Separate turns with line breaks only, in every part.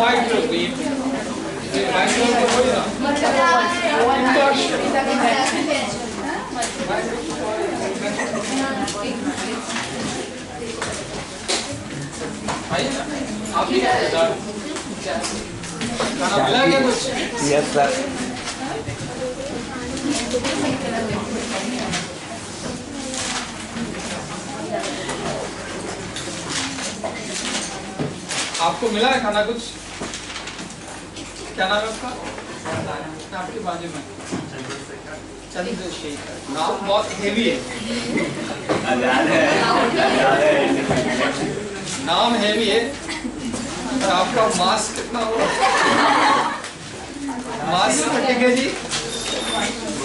White colour को, ये white colour को कोई ना आप ही खाना मिला क्या कुछ?
Yes sir.
आपको मिला है खाना कुछ? क्या नाम है आपका? आपके बाजू में चंद्रशेखर, नाम बहुत हेवी है। नाम हेवी है। और आपका मास्क कितना होगा? मास्क ठीक है जी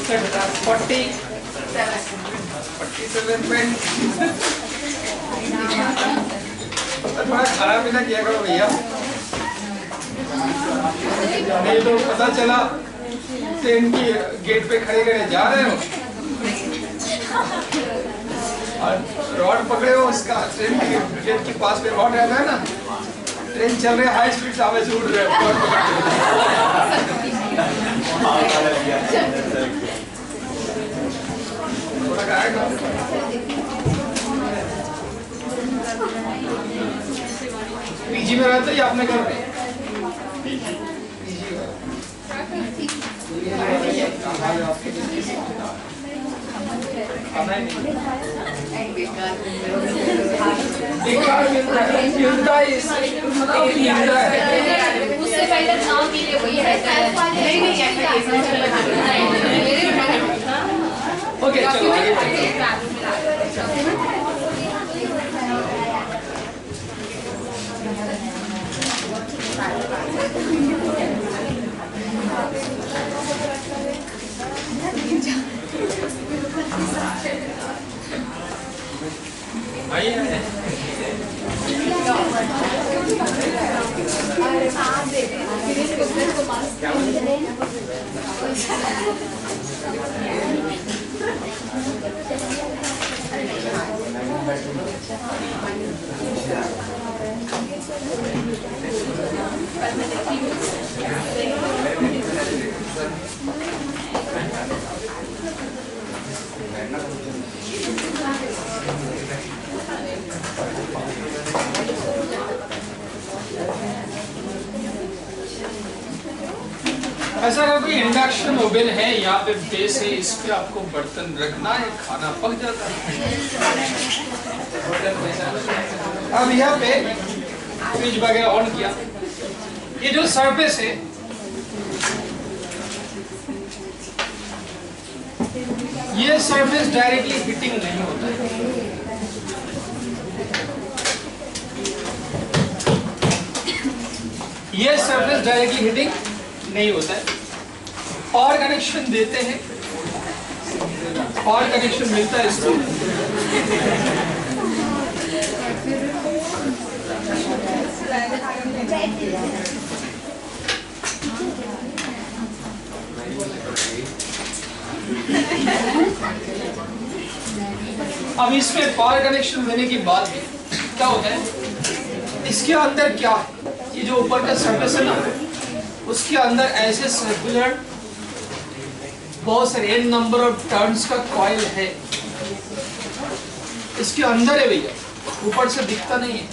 47 पॉइंट। थोड़ा खाना पीना किया करो भैया, नहीं तो पता चला ट्रेन की गेट पे खड़े खड़े जा रहे हो और रॉड पकड़े हो, उसका ट्रेन की गेट के पास में रॉड रहता है ना, ट्रेन चल रहे हाई स्पीड से हवा से उड़ रहे हो, रॉड पकड़ थोड़ा खाएगा। पीजी में रहते या अपने घर में?
उससे पहले नाम के लिए वही रहता है।
ओके चलो आगे। ऐसा कोई इंडक्शन ओवन है, यहाँ पे बेस है, इस पे आपको बर्तन रखना है, खाना पक जाता है। अब यहाँ पे फ्रिज वगैरह ऑन किया, ये जो सरफेस है ये सरफेस डायरेक्टली हीटिंग नहीं होता है। ये सरफेस डायरेक्टली हीटिंग नहीं होता है। पावर कनेक्शन देते हैं, पावर कनेक्शन मिलता है इसको, अब इसमें पावर कनेक्शन देने के बाद भी क्या होता है, इसके अंदर क्या है, ये जो ऊपर का सरफेस है ना, उसके अंदर ऐसे सर्कुलर बहुत सारे n नंबर ऑफ टर्न्स का कॉइल है, इसके अंदर है भैया, ऊपर से दिखता नहीं है।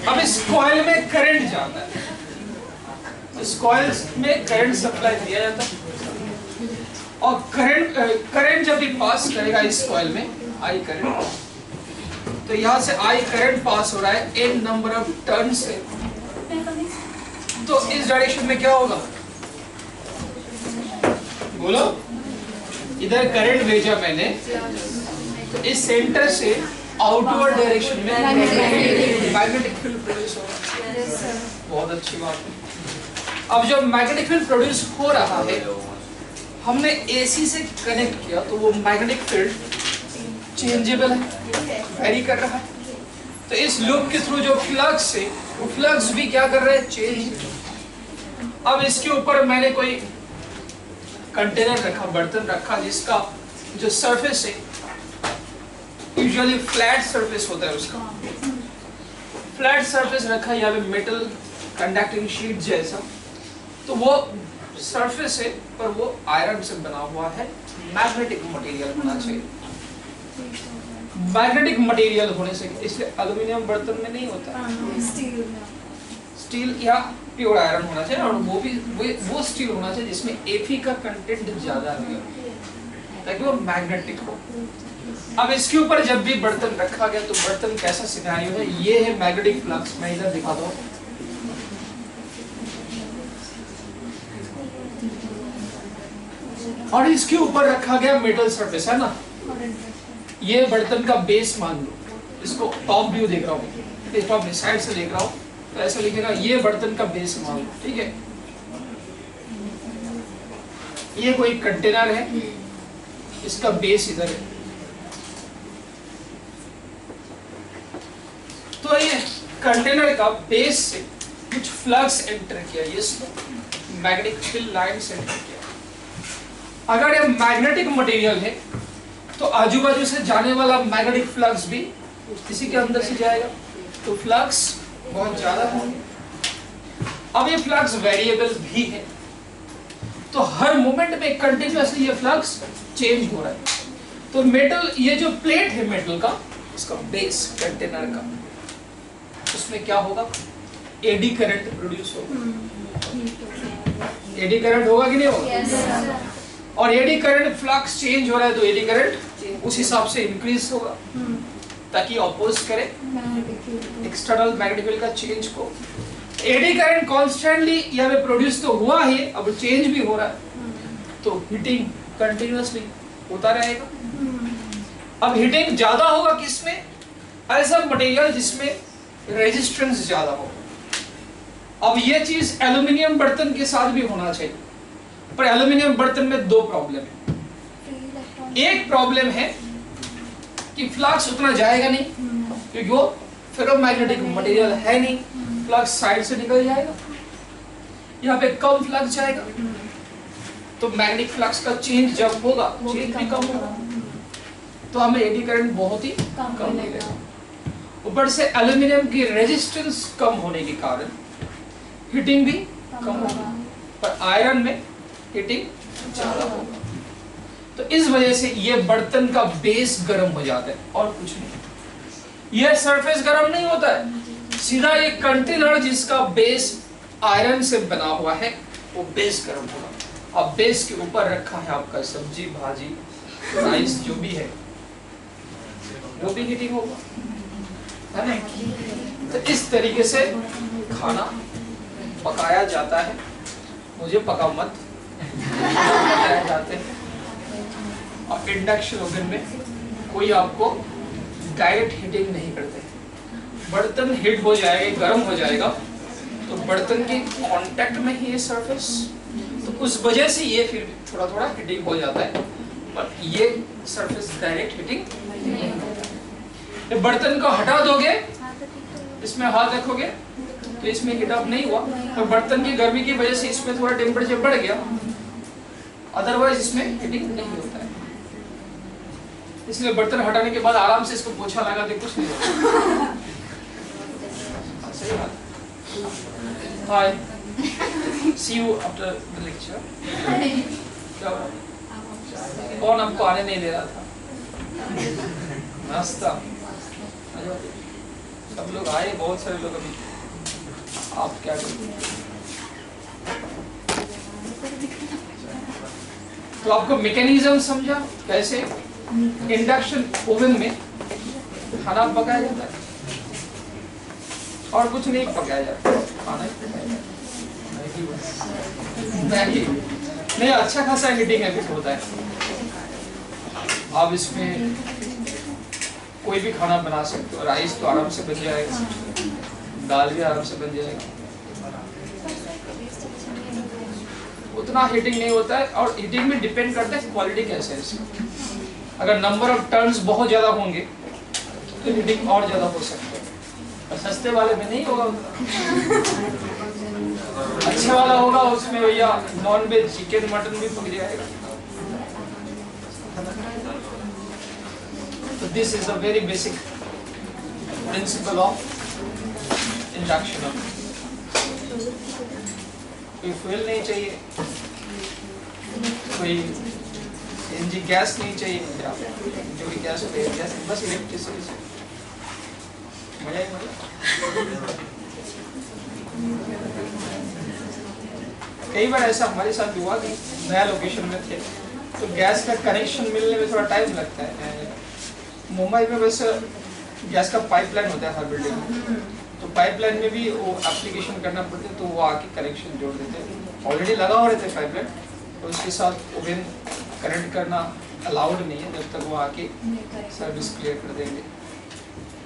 अब इस कॉइल में करंट जाता है, इस कॉइल में करंट सप्लाई दिया जाता है और करंट जब भी पास करेगा इस कॉइल में आई करंट, तो यहाँ से आई करंट पास हो रहा है n नंबर ऑफ टर्न से, तो इस डायरेक्शन में क्या होगा बोलो, इधर करंट भेजा मैंने, तो इस सेंटर से आउटवर्ड डायरेक्शन में मैग्नेटिक फील्ड प्रोड्यूस होगा। बहुत अच्छी बात है। अब जब मैग्नेटिक फील्ड प्रोड्यूस हो रहा है, हमने एसी से कनेक्ट किया, तो वो मैग्नेटिक फील्ड चेंजेबल है, वेरी कर रहा है, तो इस लूप के थ्रू जो फ्लक्स है, वो फ्लक्स भी क्या कर रहा है, चेंज। अब इसके ऊपर मैंने कोई कंटेनर रखा, बर्तन रखा, जिसका जो सरफेस है यूजुअली फ्लैट सरफेस होता है उसका, फ्लैट सरफेस रखा है यहाँ पे मेटल कंडक्टिंग शीट जैसा, तो वो सरफेस है पर वो आयरन से बना हुआ है, मैग्नेटिक मटेरियल होना चाहिए। मैग्नेटिक मटेरियल होने से, इसलिए एल्युमिनियम बर्तन में नहीं होता, स्टील या प्योर आयरन होना चाहिए, और वो स्टील होना चाहिए जिसमें Fe का कंटेंट ज्यादा है ताकि वो मैग्नेटिक हो। अब इसके ऊपर जब भी बर्तन रखा गया तो बर्तन कैसा सिनेरियो है, ये है मैग्नेटिक फ्लक्स, मैं इधर दिखाता हूँ। और इसके ऊपर रखा गया मेटल सरफेस है ना, ये बर्तन का बेस मान लो, इसको टॉप व्यू देख रहा हूँ, टॉप साइड से देख रहा हूँ, तो ऐसा लिखेगा ये बर्तन का बेस मान लो, ठीक है। ये कोई कंटेनर है, इसका बेस इधर है, तो ये कंटेनर का बेस से कुछ फ्लक्स एंटर किया, ये मैग्नेटिक फील्ड लाइन से एंटर किया। अगर ये मैग्नेटिक मटेरियल है तो आजू बाजू से जाने वाला मैग्नेटिक फ्लक्स भी इसी के अंदर से जाएगा, तो फ्लक्स बहुत ज्यादा होंगे। अब ये फ्लक्स वेरिएबल भी है, तो हर मोमेंट में कंटिन्यूअसली ये फ्लक्स चेंज हो रहा है। तो मेटल, ये जो प्लेट है मेटल का, इसका बेस कंटेनर का, उसमें क्या होगा, एडी करंट प्रोड्यूस होगा। एडी करंट होगा कि नहीं होगा? और एडी करंट, फ्लक्स चेंज हो रहा है तो एडी करंट उस हिसाब से इंक्रीज होगा ताकि अपोज करे एक्सटर्नल मैग्नेटिक फील्ड का चेंज को। एडी करंट कॉन्स्टेंटली यहाँ पे प्रोड्यूस तो हुआ ही, अब चेंज भी हो रहा है, तो हीटिंग कंटिन्यूअसली होता रहेगा। अब हीटिंग ज्यादा होगा किसमें, ऐसा मटेरियल जिसमें रेजिस्टेंस ज्यादा हो। अब ये चीज एल्युमिनियम बर्तन के साथ भी होना चाहिए, पर एल्युमिनियम बर्तन में दो प्रॉब्लम है। एक प्रॉब्लम है कि फ्लक्स उतना जाएगा नहीं, क्योंकि वो फेरोमैग्नेटिक मटेरियल है नहीं, फ्लक्स साइड से निकल जाएगा, यहाँ पे कम फ्लक्स जाएगा, तो मैग्नेटिक फ्लक्स का चेंज जब होगा, चेंज भी कम होगा, तो हमें एडी करंट बहुत ही कम मिलेगा। ऊपर से एल्युमिनियम की रेजिस्टेंस कम होने के कारण हीटिंग भी कम होगा, पर आयरन में हीटिंग ज्यादा होगा। तो इस वजह से ये बर्तन का बेस गर्म हो जाता है और कुछ नहीं। यह सरफेस गर्म नहीं होता है, सीधा ये कंटेनर जिसका बेस आयरन से बना हुआ है वो बेस गर्म होगा। अब बेस के ऊपर रखा है आपका सब्जी भाजी राइस जो भी है, वो भी हीटिंग होगा, है ना। तो इस तरीके से खाना पकाया जाता है। मुझे पका मत पकाया जाते हैं। और इंडक्शन ओवन में कोई आपको डायरेक्ट हीटिंग नहीं करते। बर्तन हीट हो जाएगा, गर्म हो जाएगा, तो बर्तन के कांटेक्ट में ही ये सरफेस, तो उस वजह से ये फिर थोड़ा थोड़ा हीटिंग हो जाता है, पर ये सरफेस डायरेक्ट हीटिंग नहीं होता। बर्तन को हटा दोगे, इसमें हाथ रखोगे तो इसमें हीट अप नहीं हुआ, तो बर्तन की गर्मी की वजह से इसमें थोड़ा टेम्परेचर बढ़ गया, अदरवाइज इसमें हीटिंग नहीं होता है। इसलिए बर्तन हटाने के बाद आराम से इसको पोछा लगा दे, कुछ नहीं होता। सही बात। हाय, सी यू आफ्टर द लेक्चर। कौन आपको आने नहीं दे रहा था? नाश्ता सब लोग आए, बहुत सारे लोग अभी। आप क्या करेंगे? तो आपको मैकेनिज्म समझा कैसे इंडक्शन ओवन में खाना पकाया जाता है, और कुछ नहीं पकाया जाता, खाना ही पकाया जाता है। मैगी नहीं, अच्छा खासा हीटिंग इफेक्ट होता है। आप इसमें कोई भी खाना बना सकते हो, राइस तो आराम से बन जाएगा, दाल भी आराम से बन जाएगा, उतना हीटिंग नहीं होता है। और हीटिंग में डिपेंड करता है क्वालिटी कैसे है इसकी। अगर नंबर ऑफ टर्न्स बहुत ज्यादा होंगे तो हीटिंग और ज्यादा हो सकता है, और सस्ते वाले में नहीं होगा। अच्छे वाला होगा उसमें भैया नॉन वेज चिकन मटन भी पक जाएगा। तो this is the very basic principle of induction of. कोई फ्यूल नहीं चाहिए, कोई एनजी गैस नहीं चाहिए, जो भी गैस होती है गैस, बस इलेक्ट्रिसिटी से मजा ही मजा। कई बार ऐसा हमारे साथ हुआ कि नया लोकेशन में थे तो गैस का कनेक्शन मिलने में थोड़ा टाइम लगता है। मुंबई में बस गैस का पाइपलाइन होता है हर बिल्डिंग में, तो पाइपलाइन में भी वो एप्लीकेशन करना पड़ता है, तो वो आके कनेक्शन जोड़ देते हैं। ऑलरेडी लगा हो रहे थे पाइपलाइन, तो उसके साथ ओवन कनेक्ट करना अलाउड नहीं है जब तक वो आके सर्विस क्लियर कर देंगे।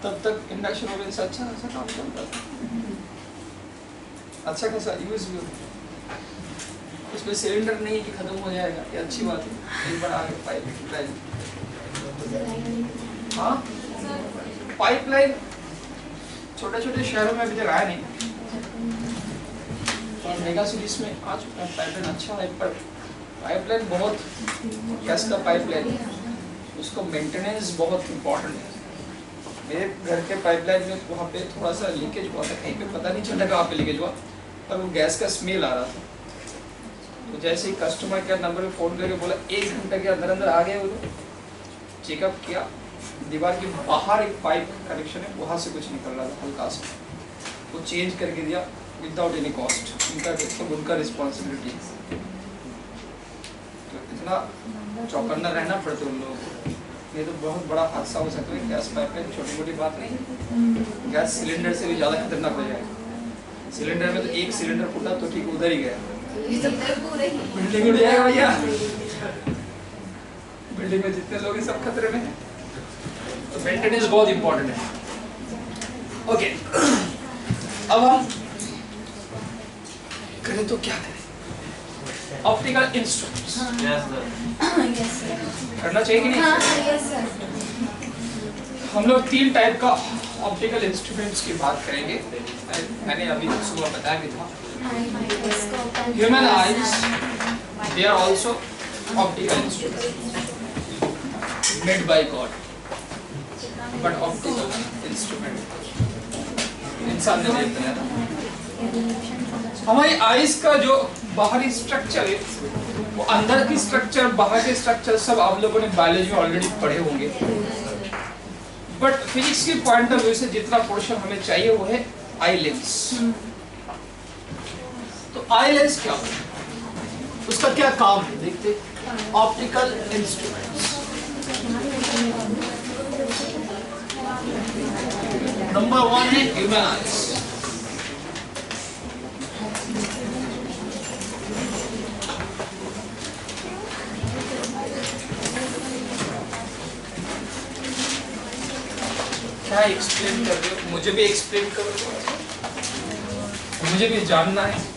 तब तक इंडक्शन ओवन से अच्छा खासा काम चलता था, अच्छा खासा यूज भी होता। उसमें सिलेंडर नहीं कि खत्म हो जाएगा, ये अच्छी बात है। एक बार आगे पाइपलाइन, हाँ पाइपलाइन छोटे छोटे शहरों में अभी तक आया नहीं, और मेगा सिटीज में आ चुका है पाइपलाइन। अच्छा है, पर पाइपलाइन बहुत, गैस का पाइपलाइन उसको मेंटेनेंस बहुत इम्पोर्टेंट है। मेरे घर के पाइपलाइन में वहाँ पे थोड़ा सा लीकेज हुआ था, कहीं पे पता नहीं चला कहाँ पे लीकेज हुआ, पर वो गैस का स्मेल आ रहा था। तो जैसे ही कस्टमर केयर नंबर पे फोन करके बोला 1 घंटे के अंदर अंदर आ गए, वो चेकअप किया, दीवार के बाहर एक पाइप कनेक्शन है, वहाँ से कुछ निकल रहा था हल्का सा, वो चेंज करके दिया विदाउट एनी कॉस्ट। उनका रिस्पॉन्सिबिलिटी। तो इतना चौकन्ना रहना पड़ता है उन लोगों को, ये तो बहुत बड़ा हादसा हो सकता है। गैस पाइपलाइन छोटी मोटी बात नहीं, गैस सिलेंडर से भी ज़्यादा खतरनाक हो जाएगा। सिलेंडर में तो एक सिलेंडर फूटा तो ठीक उधर ही गया, बिल्डिंग उड़ जाएगा भैया। बिल्डिंग में जितने लोग हैं सब खतरे में हैं, तो मेंटेनेंस बहुत इंपॉर्टेंट है। ओके, अब हम करें तो क्या करें? ऑप्टिकल इंस्ट्रूमेंट्स करना चाहिए कि नहीं? हम लोग 3 टाइप का ऑप्टिकल इंस्ट्रूमेंट्स की बात करेंगे। मैंने अभी सुबह बताया भी था। Human eyes, they are also optical instruments made by God, but optical instrument इंसान ने बनाया था। हमारी आईज का जो बाहरी स्ट्रक्चर है, वो अंदर की स्ट्रक्चर, बाहर के स्ट्रक्चर सब आप लोगों ने बायोलॉजी में ऑलरेडी पढ़े होंगे, बट फिजिक्स के पॉइंट ऑफ व्यू से जितना पोर्शन हमें चाहिए वो है आई लेंस। तो आई लेंस क्या है, उसका क्या काम है, देखते। ऑप्टिकल इंस्ट्रूमेंट्स, नंबर 1 है ह्यूमन आईज। क्या एक्सप्लेन कर रहे हो, मुझे भी एक्सप्लेन करो, मुझे भी जानना है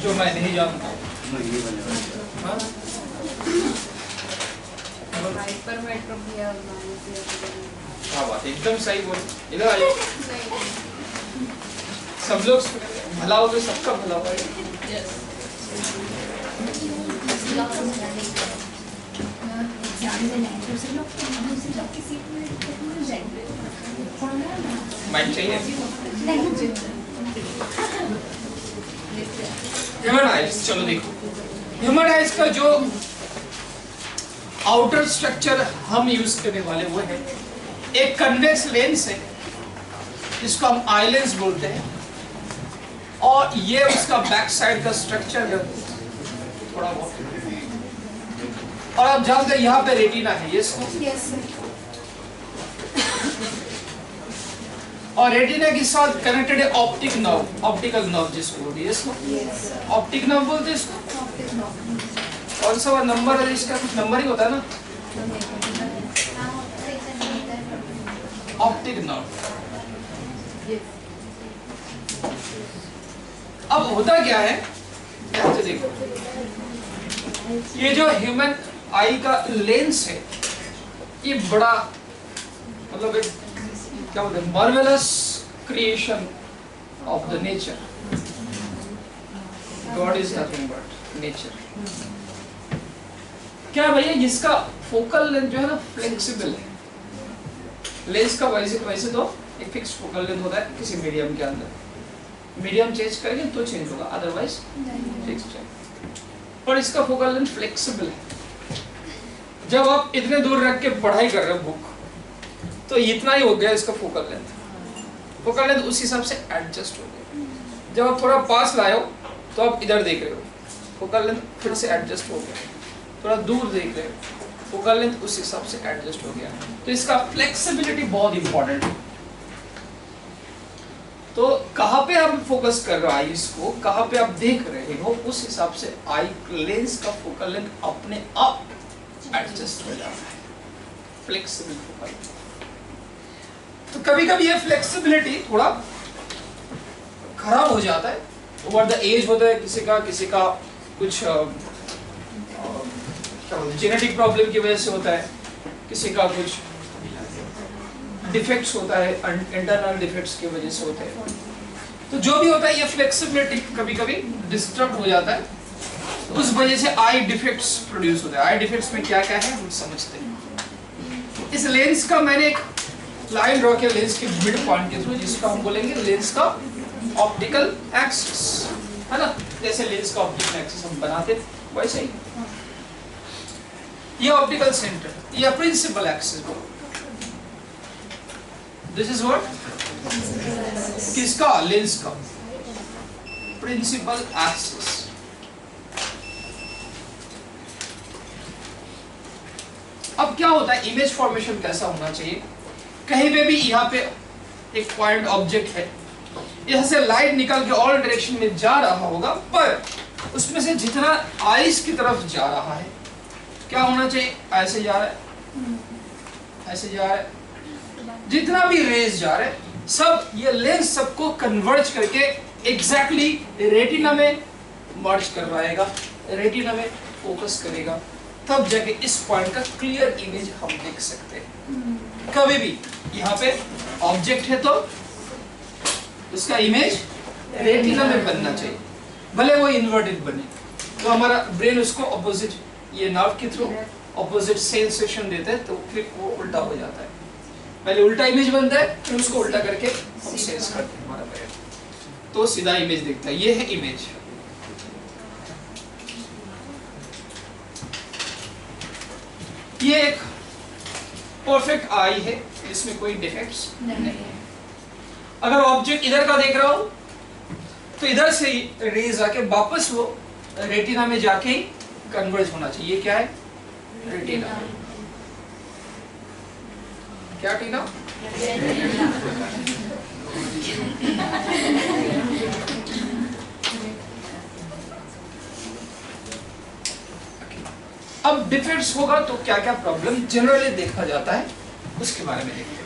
जो मैं नहीं जानता। क्या बात, एकदम सही बोल। इधर आइए, सब लोग भला हो तो सबका भला हो। माइक चाहिए? ह्यूमन आइज, चलो देखो, ह्यूमन आइज का जो आउटर स्ट्रक्चर हम यूज करने वाले वो है एक कन्वेक्स लेंस है, जिसको हम आई लेंस बोलते हैं, और ये उसका बैक साइड का स्ट्रक्चर है थोड़ा बहुत। और आप जानते हैं यहाँ पे रेटिना है, ये और रेटिना के साथ कनेक्टेड है ऑप्टिक नर्व, ऑप्टिकल नर्व जिसको बोलते हैं, ऑप्टिक नर्व बोलते हैं इसको। कौन सा नंबर है इसका, कुछ नंबर ही होता है ना, ऑप्टिक नर्व। अब होता क्या है, देखो ये जो ह्यूमन आई का लेंस है, ये बड़ा मतलब एक क्या बोलते हैं, marvellous creation of the nature. God is nothing but nature. क्या भैया, जिसका फोकल लेंथ जो है ना फ्लेक्सिबल है, लेंस का वैसे तो एक फिक्स फोकल लेंथ होता है किसी मीडियम के अंदर, मीडियम चेंज करेंगे तो चेंज होगा, अदरवाइज फिक्स्ड है। पर इसका फोकल लेंथ फ्लेक्सिबल है। जब आप इतने दूर रख के पढ़ाई कर रहे हो बुक, तो इतना ही हो गया इसका फोकल लेंथ। फोकल लेंथ उस हिसाब से एडजस्ट हो गया। जब आप थोड़ा पास लाए हो तो आप इधर देख रहे हो, फोकल लेंथ फिर से एडजस्ट हो गया। थोड़ा दूर देख रहे हो, फोकल लेंथ उस हिसाब से एडजस्ट हो गया। तो इसका फ्लेक्सिबिलिटी बहुत इंपॉर्टेंट है। तो कहाँ पे आप फोकस कर रहे हो आईज को, कहाँ पे आप देख रहे हो, उस हिसाब से आई लेंस का फोकल लेंथ अपने आप एडजस्ट हो जाता है। Flexible focal. तो कभी कभी ये फ्लेक्सिबिलिटी थोड़ा खराब हो जाता है, ओवर द एज होता है किसी का कुछ जेनेटिक प्रॉब्लम की वजह से होता है, किसी का कुछ डिफेक्ट्स होता है, इंटरनल डिफेक्ट्स की वजह से होते हैं। तो जो भी होता है ये फ्लेक्सिबिलिटी कभी कभी डिस्टर्ब हो जाता है, तो उस वजह से आई डिफेक्ट्स प्रोड्यूस होता है। आई डिफेक्ट्स में क्या क्या है हम समझते हैं। इस लेंस का मैंने एक लाइन ड्रॉ किया लेंस के मिड पॉइंट के थ्रू, जिसको हम बोलेंगे लेंस का ऑप्टिकल एक्सिस, है ना। जैसे लेंस का ऑप्टिकल एक्सिस हम बनाते वैसे ही ये ऑप्टिकल सेंटर, ये principal axis. This is what, किसका, लेंस का प्रिंसिपल एक्सिस। अब क्या होता है, इमेज फॉर्मेशन कैसा होना चाहिए। कहीं पे भी यहाँ पे एक पॉइंट ऑब्जेक्ट है, यहाँ से लाइट निकल के ऑल डायरेक्शन में जा रहा होगा, पर उसमें से जितना आइस की तरफ जा रहा है क्या होना चाहिए, ऐसे जा रहा है, ऐसे जा रहा है। जितना भी रेज जा रहा है सब ये लेंस सबको कन्वर्ज करके एग्जैक्टली रेटिना में मर्ज करवाएगा, रेटिना में फोकस करेगा, तब जाके इस पॉइंट का क्लियर इमेज हम देख सकते हैं। कभी भी यहाँ पे ऑब्जेक्ट है तो उसका इमेज रेटिना में बनना चाहिए, भले वो इन्वर्टेड बने। तो हमारा ब्रेन उसको ऑपोजिट ये नर्व के थ्रू ऑपोजिट सेंसेशन देता है, तो फिर वो उल्टा हो जाता है। पहले उल्टा इमेज बनता है, फिर उसको उल्टा करके हम सेंस करते हैं हमारा ब्रेन, तो सीधा इमेज देखता है। ये है इमेज। ये एक परफेक्ट आई है, इसमें कोई डिफेक्ट्स नहीं है। अगर ऑब्जेक्ट इधर का देख रहा हो तो इधर से रेज आके वापस वो रेटिना में जाके कन्वर्ज होना चाहिए। क्या है, रेटिना। क्या टीना, अब डिफेक्ट्स होगा तो क्या क्या प्रॉब्लम जनरली देखा जाता है उसके बारे में देखते हैं।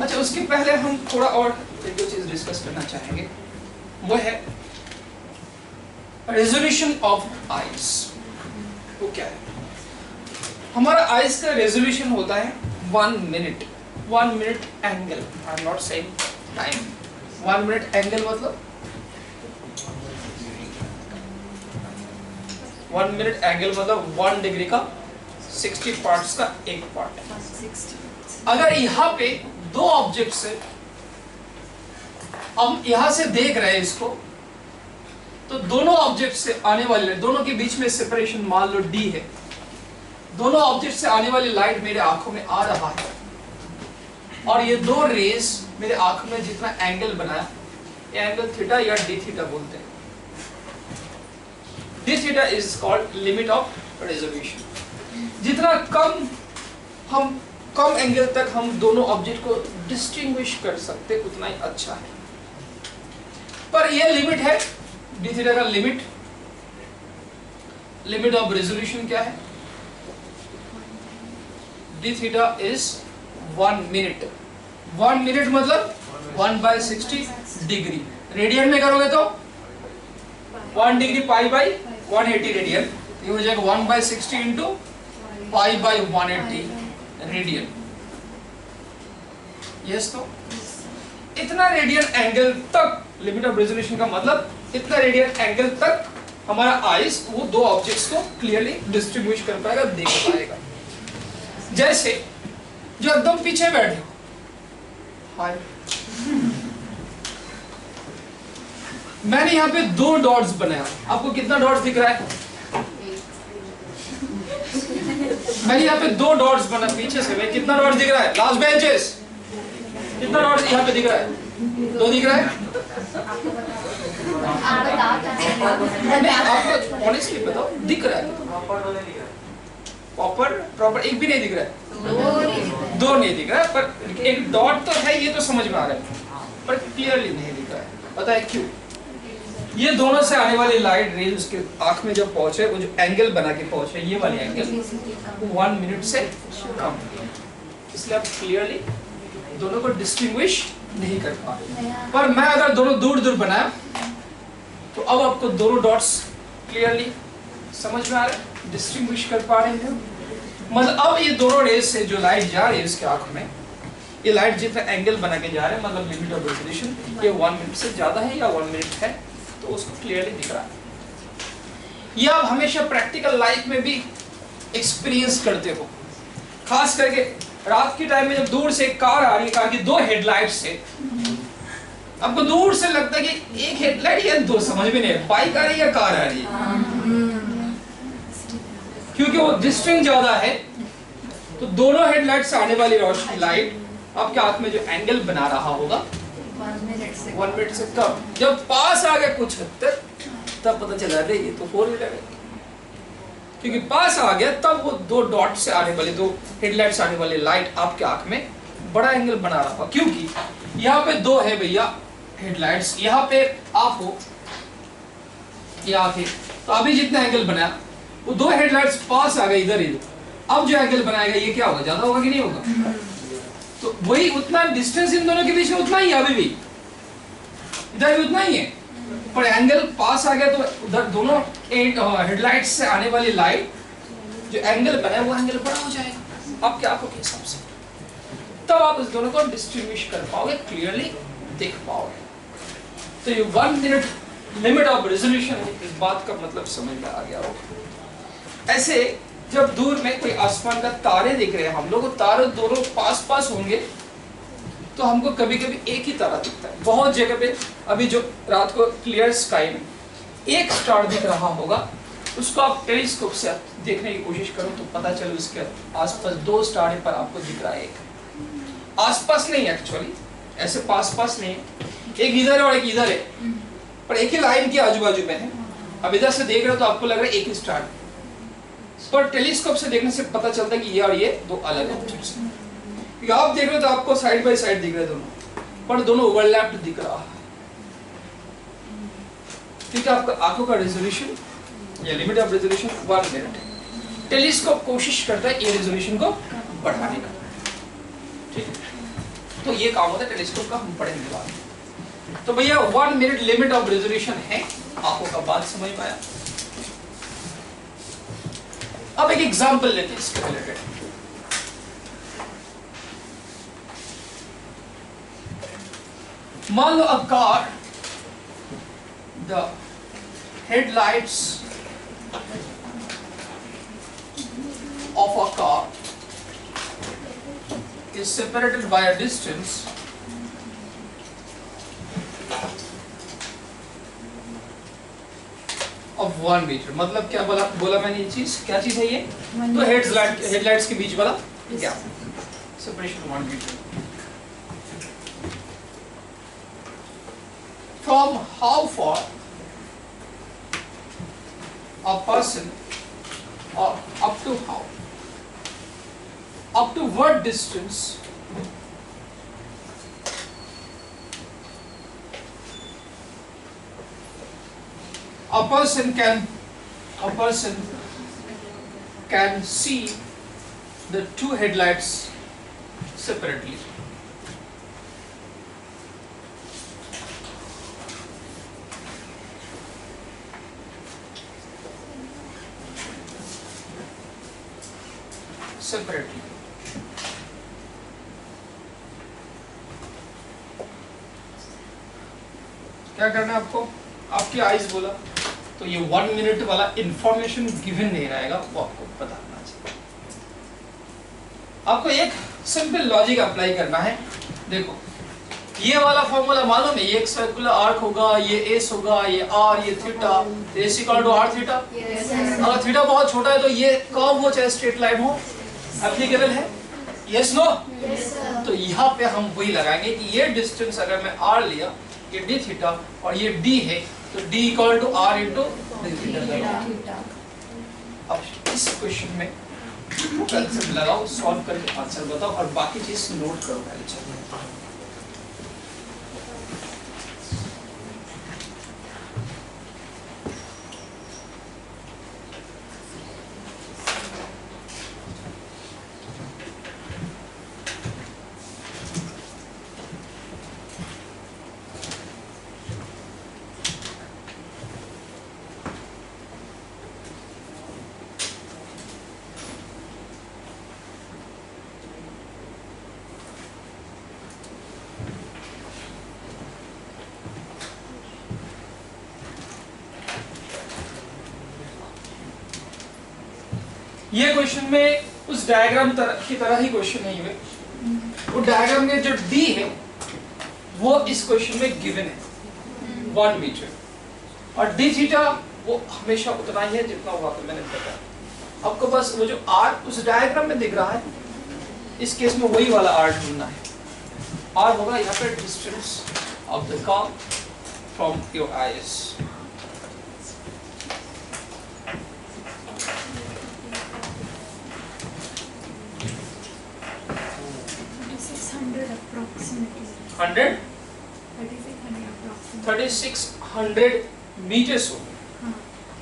अच्छा, उसके पहले हम थोड़ा और एक दो चीज डिस्कस करना चाहेंगे, वो है रेजोल्यूशन ऑफ आइज। वो क्या है, हमारा आइज का रेजोल्यूशन होता है 1 minute. 1 minute angle, I am not saying time. 1 minute angle मतलब 1 मिनट एंगल मतलब 1 डिग्री का 60 पार्ट्स का एक पार्ट है। अगर यहाँ पे दो ऑब्जेक्ट से हम यहां से देख रहे हैं इसको, तो दोनों ऑब्जेक्ट से आने वाले, दोनों के बीच में सेपरेशन मान लो d है। दोनों ऑब्जेक्ट से आने वाली लाइट मेरे आंखों में आ रहा है, और ये दो रेज मेरे आंख में जितना एंगल बनाया, ये एंगल थीटा या डी थीटा बोलते हैं। D theta is called limit of resolution. जितना कम एंगल तक हम दोनों ऑब्जेक्ट को डिस्टिंग्विश कर सकते उतना ही अच्छा है। पर यह लिमिट है डी थीटा का, लिमिट ऑफ रेजोल्यूशन क्या है, D theta is 1 minute. 1 minute मतलब 1/60 डिग्री। रेडियन में करोगे तो 1 डिग्री पाई बाई 180 रेडियन, ये हो जाएगा 1/60 into pi by 180 radian. Yes, तो इतना रेडियन एंगल तक लिमिट ऑफ रेजोल्यूशन का मतलब इतना रेडियन एंगल तक हमारा आइज वो दो ऑब्जेक्ट्स को क्लियरली डिस्ट्रीब्यूट कर पाएगा, देख पाएगा। जैसे जो एकदम पीछे बैठे हो, हाय, मैंने यहाँ पे 2 डॉट्स बनाया, आपको कितना डॉट्स दिख रहा है? मैंने यहाँ पे 2 डॉट्स बना, पीछे से मैं कितना डॉट्स दिख रहा है? लास्ट बेंचेस कितना डॉट्स यहाँ पे दिख रहा है? 2 दिख रहा है? आपको ऑनेस्टली बताओ दिख रहा है? प्रॉपर एक भी नहीं दिख रहा है, 2 नहीं दिख रहा है, पर एक डॉट तो है, ये तो समझ में आ रहा है, पर क्लियरली नहीं दिख रहा है। पता है क्यों? ये दोनों से आने वाली लाइट रेज उसके आंख में जब पहुंचे, वो जो एंगल बना के पहुंचे, ये वाली एंगल 1 मिनट से कम, इसलिए आप क्लियरली दोनों को डिस्टिंग्विश नहीं कर पा रहे। पर मैं अगर दोनों दूर दूर बनाया तो अब आपको दोनों डॉट्स क्लियरली समझ में आ रहे हैं, डिस्टिंग्विश कर पा रहे हैं। मतलब अब ये दोनों रेज से जो लाइट जा रही है इसके आंख में, ये लाइट जितना एंगल बना के जा रहे हैं, मतलब लिमिट ऑफ रेजोल्यूशन ये 1 मिनट से ज्यादा है या 1 मिनट है, तो उसको क्लियरली दिख रहा है। ये आप हमेशा प्रैक्टिकल लाइफ में भी एक्सपीरियंस करते हो, खास करके रात के टाइम में जब दूर से एक कार आ रही है, कार की 2 हेडलाइट से, आपको दूर से लगता है कि एक हेडलाइट या 2, समझ में नहीं है बाइक आ रही है या कार आ रही है, क्योंकि वो डिस्टेंस ज्यादा है, तो दोनों हेडलाइट से आने वाली रोशनी लाइट आपके आंख में जो एंगल बना रहा होगा 1 मिनट से कम, जब पास आ गया कुछ हद तक, तब पता चला रही ये तो 4 व्हीलर है, क्योंकि पास आ गया तब वो 2 डॉट से आने वाली, 2 हेडलाइट से आने वाली लाइट आपके आंख में बड़ा एंगल बना रहा होगा, क्योंकि यहाँ पे 2 है भैया हेडलाइट्स, यहाँ पे आप हो, यहाँ थे, तो अभी जितना एंगल बनाया वो 2 हेडलाइट्स पास आ गए इधर इधर, अब जो एंगल बनाएगा ये क्या होगा, ज्यादा होगा कि नहीं होगा? तो वही उतना डिस्टेंस इन दोनों के बीच में उतना ही है, अभी भी इधर भी उतना ही है, पर एंगल पास आ गया तो उधर दोनों हेडलाइट्स से आने वाली लाइट जो एंगल बना है वो एंगल बड़ा हो जाएगा आपके आंखों के हिसाब से, तब आप इस दोनों को डिस्टिंग्विश कर पाओगे, क्लियरली देख पाओगे। तो ये 1 मिनट लिमिट ऑफ रेजोल्यूशन है, इस बात का मतलब समझ में आ गया होगा। ऐसे जब दूर में कोई आसमान का तारे दिख रहे हैं हम लोग, तारे दोनों पास पास होंगे तो हमको कभी कभी एक ही तारा दिखता है, बहुत जगह पे अभी जो रात को क्लियर स्काई में एक स्टार दिख रहा होगा, उसको आप टेलीस्कोप से देखने की कोशिश करो तो पता चले उसके आसपास 2 स्टार पर आपको दिख रहा है, एक आसपास नहीं है, एक्चुअली ऐसे पास पास नहीं है, एक इधर है और एक इधर है, पर एक ही लाइन के आजू बाजू में है। अब इधर से देख रहे हो तो आपको लग रहा है एक ही स्टार, पर टेलीस्कोप से देखने से पता चलता है कि ये और ये 2 अलग ऑब्जेक्ट्स हैं। आप देख रहे हो तो आपको साइड बाय साइड दिख रहे हैं दोनों, पर दोनों ओवरलैप्ड दिख रहा है, क्योंकि आपका आंखों का रेजोल्यूशन या लिमिट ऑफ रेजोल्यूशन 1 मिनट है। टेलीस्कोप कोशिश करता है ये रेजोल्यूशन को बढ़ाने का, ठीक है, तो ये काम होता है टेलीस्कोप का, हम पढ़ेंगे बाद में। तो भैया 1 मिनट लिमिट ऑफ रेजोल्यूशन है, आंखों का बात समझ में आया। अब एक एग्जांपल लेते हैं इसके रिलेटेड। मान लो a car, the headlights of a car is separated by a distance of 1 metre. मतलब क्या बोला मैंने, ये चीज क्या चीज है ये? तो हेडलाइट्स के बीच वाला gap, separation 1 metre. From how far a person, or up to what distance a person can see the 2 headlights separately? Separately. क्या करना है आपको? आपकी आइज बोला तो ये 1 मिनट वाला इंफॉर्मेशन गिवन नहीं रहेगा, वो आपको बताना चाहिए। आपको एक सिंपल लॉजिक अप्लाई करना है। देखो ये वाला फॉर्मूला मालूम है, ये एक सर्कुलर आर्क होगा, ये एस होगा, ये आर, ये theta, s equal to r theta. अगर थीटा बहुत छोटा है तो ये कर्व हो चाहे स्ट्रेट लाइन हो एप्लीकेबल है, यस नो? तो यहाँ पे हम वही लगाएंगे कि ये डिस्टेंस अगर मैं आर लिया, ये डी थीटा और ये डी है, तो d equal to r into d theta. अब इस क्वेश्चन में कंसेप्ट लगाओ, सॉल्व करके आंसर बताओ और बाकी चीज नोट करो पहले। चलिए ये क्वेश्चन में उस डायग्राम की तरह ही क्वेश्चन है। ये वो डायग्राम में जो डी है वो इस क्वेश्चन में गिवन है 1 मीटर और डी थीटा वो हमेशा उतना ही है जितना वहां पर मैंने बताया। आपको बस वो जो आर उस डायग्राम में दिख रहा है, इस केस में वही वाला आर ढूंढना है। आर होगा यहाँ पे distance of the curve from your eyes.
approximately
100
3600
3600 metres हो।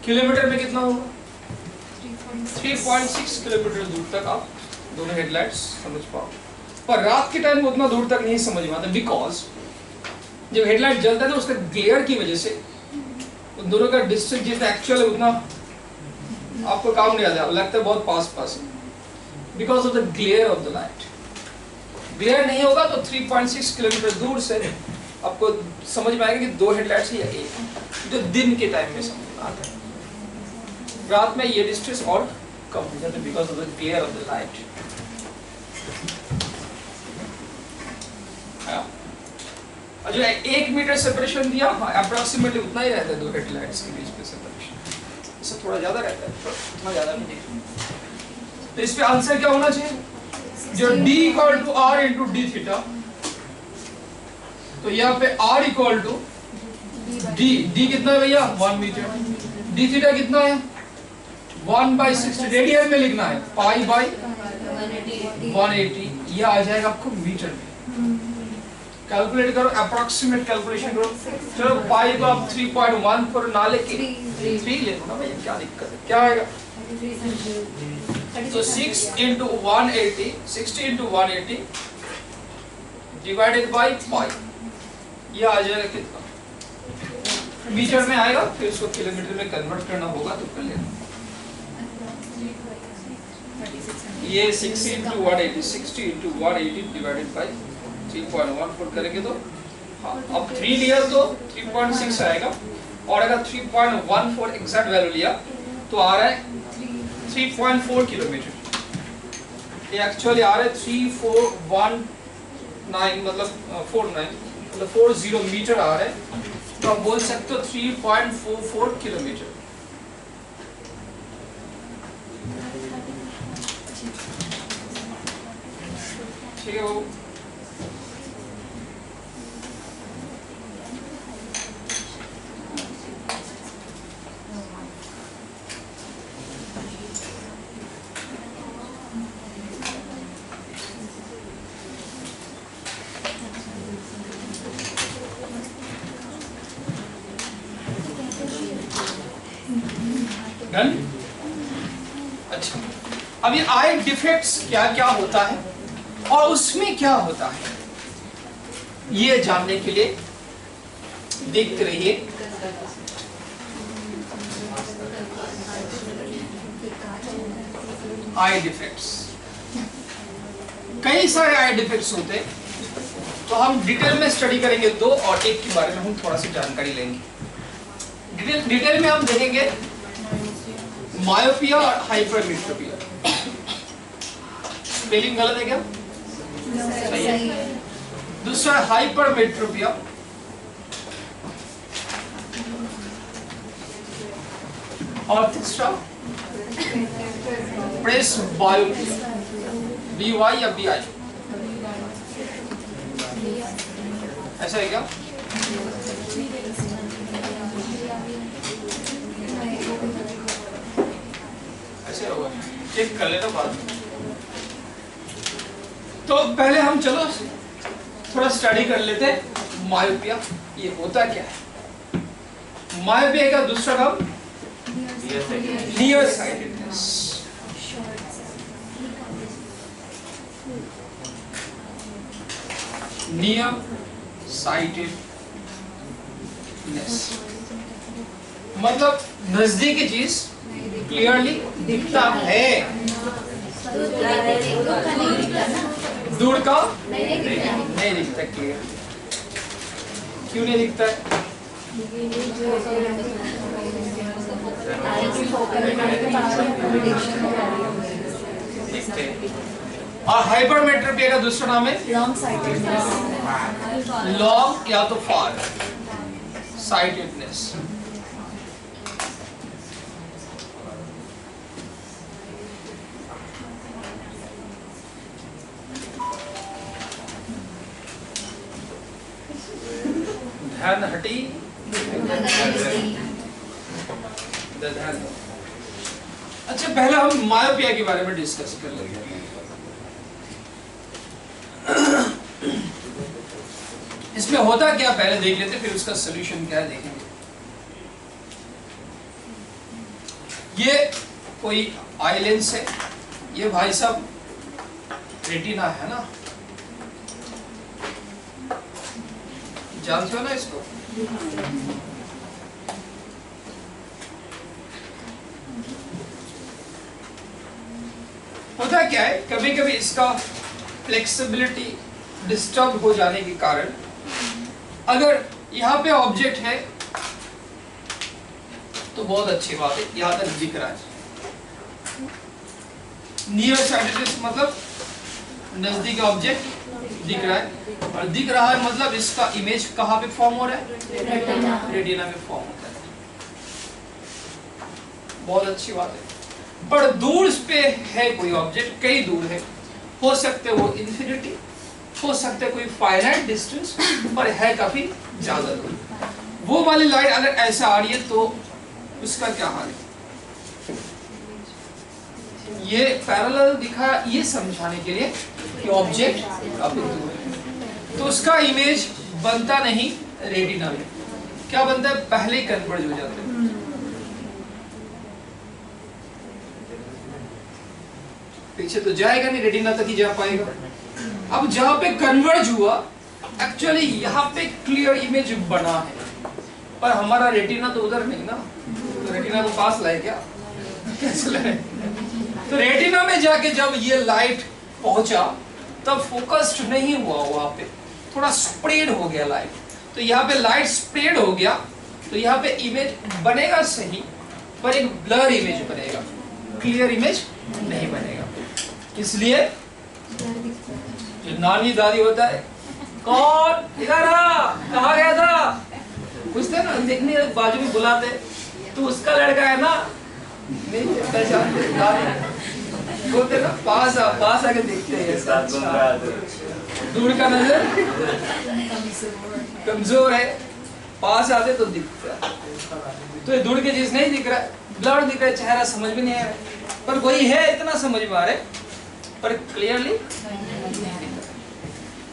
किलोमीटर में कितना होगा? 3.6 किलोमीटर दूर तक आप दोनों हेडलाइट्स समझ पाओ। पर रात के टाइम में उतना दूर तक नहीं समझ में आता, बिकॉज जब हेडलाइट जलता है तो उसके ग्लेयर की वजह से उन दोनों का डिस्टेंस जितना एक्चुअल है उतना आपको काम नहीं आता, लगता है बहुत पास पास है, because of the glare of the light. Glare नहीं होगा तो 3.6 किलोमीटर दूर से आपको समझ में आएगा कि दो हेडलाइट्स ही है, जो दिन के टाइम में समझ में आता है। रात में ये डिस्टेंस और कम हो जाता है because of the glare of the light. और जो 1 मीटर सेपरेशन दिया, हाँ अप्रोक्सीमेटली उतना ही रहता है दो हेडलाइट्स के बीच में सेपरेशन। इससे थोड़ा ज्यादा रहता है, उतना ज्यादा नहीं। तो इस पे आंसर क्या होना चाहिए? जो d equal to r into d theta, तो यहाँ पे r इक्वल टू d कितना है भैया? 1 मीटर। d थीटा कितना है? 1/60। रेडियन में लिखना है, पाई बाई 180। ये आ जाएगा आपको मीटर में। कैलकुलेट करो, अप्रोक्सीमेट कैलकुलेशन करो। चलो पाई को आप 3.14 ना लेके 3 ले लो ना भैया, क्या दिक्कत है? क्या आएगा? तो 6 into 180, 60 into 180 divided by pi, ये आ जाएगा कितना? मीटर में आएगा, फिर उसको किलोमीटर में कन्वर्ट करना होगा तो कर लेना। ये 60 into 180, 60 into 180 divided by 3.14 करेंगे तो हाँ, अब 3 लिया तो 3.6 आएगा, और अगर 3.14 एग्जैक्ट वैल्यू लिया तो आ रहा है 3.4 किलोमीटर। ये एक्चुअली आ रहा है 3419, मतलब 49, मतलब 40 मीटर आ रहा है। तो आप बोल सकते हो 3.44 किलोमीटर। ठीक है वो डन। अच्छा, अब ये आई डिफेक्ट्स क्या क्या होता है और उसमें क्या होता है, ये जानने के लिए देखते रहिए। आई डिफेक्ट्स, कई सारे आई डिफेक्ट्स होते हैं, तो हम डिटेल में स्टडी करेंगे दो, और एक के बारे में हम थोड़ा सी जानकारी लेंगे। डिटेल में हम देखेंगे मायोपिया और हाइपरमेट्रोपिया। स्पेलिंग गलत है क्या? सही है। दूसरा हाइपरमेट्रोपिया, और तीसरा प्रेसबायोपिया, BY या BI, ऐसा है क्या? ऐसे होगा, चेक कर लेना बाद में। तो पहले हम चलो थोड़ा स्टडी कर लेते हैं मायोपिया, ये होता क्या है। मायोपिया का दूसरा नाम नियर साइटेडनेस। नियर साइटेडनेस मतलब नजदीकी चीज क्लियरली दिखता है, दूर का नहीं दिखता क्लियर। क्यों नहीं दिखता है? दिखते हैं। और हाइपरमेट्रोपिया का दूसरा नाम है लॉन्ग या तो फार साइटेडनेस। ध्यान हटी, ध्यान। अच्छा पहले हम मायोपिया के बारे में डिस्कस कर लेंगे। इसमें होता क्या पहले देख लेते, फिर उसका सलूशन क्या है देखेंगे। ये कोई आई लेंस है, ये भाई साहब रेटिना है ना, जानते हो ना इसको? होता क्या है, कभी कभी इसका फ्लेक्सिबिलिटी डिस्टर्ब हो जाने के कारण अगर यहाँ पे ऑब्जेक्ट है तो बहुत अच्छी बात है, यहाँ तक दिख रहा है। नियर साइटेडनेस मतलब नजदीक ऑब्जेक्ट दिख रहा है, और दिख रहा है मतलब इसका इमेज कहाँ पे फॉर्म हो रहा है? रेटिना में फॉर्म होता है। बहुत अच्छी बात है। पर दूर पे है कोई ऑब्जेक्ट, कई दूर है, हो सकते वो इंफिनिटी, हो सकते कोई फाइनाइट डिस्टेंस, पर है काफी ज्यादा दूर। वो वाली लाइट अगर ऐसा आ रही है तो उसका क्या हाल है? ये पैरेलल दिखा ये समझाने के लिए कि ऑब्जेक्ट काफी दूर है, तो उसका इमेज बनता नहीं रेटिना में। क्या बनता है? पहले ही कन्वर्ज हो जाते हैं। पीछे तो जाएगा नहीं, रेटिना तक ही जा पाएगा। अब जहां पे कन्वर्ज हुआ, एक्चुअली यहाँ पे क्लियर इमेज बना है, पर हमारा रेटिना तो उधर नहीं ना, तो रेटिना को पास लाए क्या? कैसे लाए? तो रेटिना में जाके जब ये लाइट पहुंचा तब फोकस्ड नहीं हुआ, वहां पे थोड़ा स्प्रेड हो गया लाइट। तो यहाँ पे लाइट स्प्रेड हो गया, तो यहाँ पे इमेज बनेगा सही, पर एक ब्लर इमेज बनेगा, क्लियर इमेज नहीं बनेगा। इसलिए जो नानी दादी होता है, कौन इधर आ, कहाँ गया था, पूछते ना, देखने बाजू में बुलाते, तो उसका लड़का है ना, नहीं पहचानते, दादी बोलते ना, पास आके देखते हैं। दूर का नजर कमजोर है, पास आते तो दिखता है। तो ये दूर के चीज नहीं दिख रहा है, ब्लर दिख रहा है, चेहरा समझ में नहीं आ रहा है, पर कोई है इतना समझ में आ रहा है, पर क्लियरली।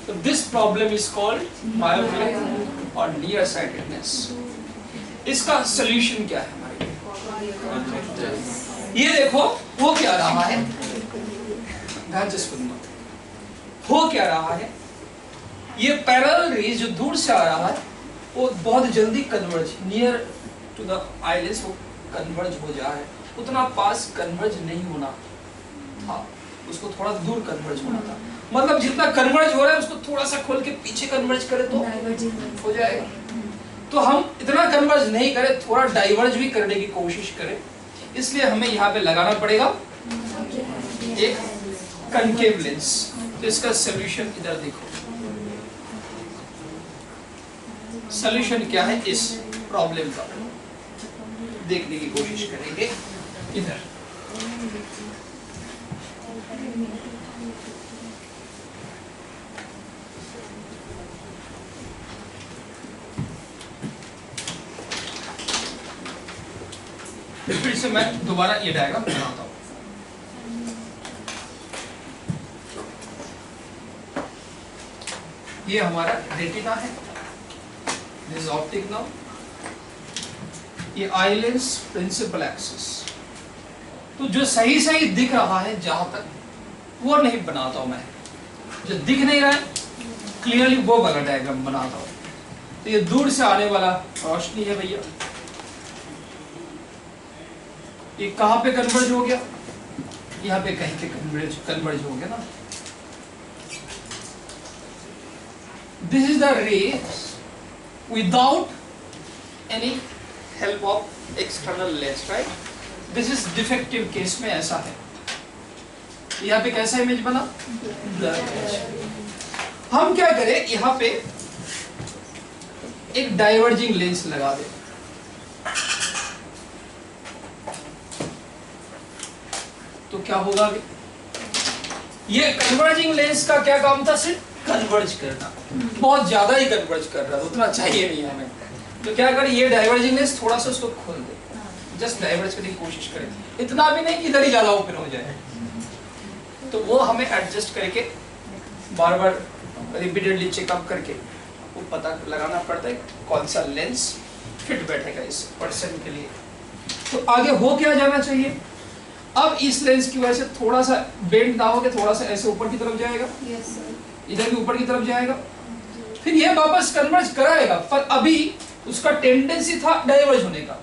तो this problem is called myopia और नियर साइटेडनेस। इसका सॉल्यूशन क्या है हमारे? ये देखो हो क्या रहा है, ध्यान से सुनना। हो क्या रहा है, ये पैरेलल रेज जो दूर से आ रहा है वो बहुत जल्दी converge, near to the eye lens वो कन्वर्ज हो जाए, उतना पास कन्वर्ज नहीं होना था, उसको थोड़ा दूर कन्वर्ज होना था। मतलब जितना कन्वर्ज हो रहा है उसको थोड़ा सा खोल के पीछे कन्वर्ज करे तो हो जाएगा। तो हम इतना कन्वर्ज नहीं करें, थोड़ा डाइवर्ज भी करने की कोशिश करें, इसलिए हमें यहाँ पे लगाना पड़ेगा एक कनकेव लेंस। तो इसका सोल्यूशन इधर देखो, सोल्यूशन क्या है इस प्रॉब्लम का देखने की कोशिश करेंगे। इधर फिर से मैं दोबारा ये डायग्राम बनाता हूं। ये हमारा रेटिना है, दिस इज ऑप्टिक नर्व, ये आई लेंस प्रिंसिपल एक्सिस। तो जो सही सही दिख रहा है जहां तक वो नहीं बनाता हूं मैं, जो दिख नहीं रहा है क्लियरली वो वाला डायग्राम बनाता हूं। तो ये दूर से आने वाला रोशनी है भैया, ये कहां पे कन्वर्ज हो गया, यहाँ पे कहीं पे कन्वर्ज हो गया ना। दिस इज द रे without any help of external lens, right. This is defective case में ऐसा है। यहाँ पे कैसा इमेज बना, ब्लर इमेज। हम क्या करें, यहाँ पे एक डाइवर्जिंग लेंस लगा दें। तो क्या होगा अभी, ये कन्वर्जिंग लेंस का क्या काम था, सिर्फ कन्वर्ज करना, बहुत ज्यादा ही कन्वर्ज कर रहा है, उतना चाहिए नहीं हमें। तो क्या करें, ये डाइवर्जिंग लेंस थोड़ा सा उसको खोल दे, जस्ट डाइवर्ज करने की कोशिश करें, इतना भी नहीं कि इधर ही ज्यादा ओपन हो जाए। तो वो हमें एडजस्ट करके बार बार रिपीटेडली चेकअप करके वो पता लगाना पड़ता है कौन सा लेंस फिट बैठेगा इस पर्सन के लिए। तो आगे हो क्या जाना चाहिए, अब इस लेंस की वजह से थोड़ा सा बेंड ना होके थोड़ा सा ऐसे ऊपर की तरफ जाएगा, इधर भी ऊपर की तरफ जाएगा, फिर ये वापस कन्वर्ज कराएगा, पर अभी उसका टेंडेंसी था डाइवर्ज होने का,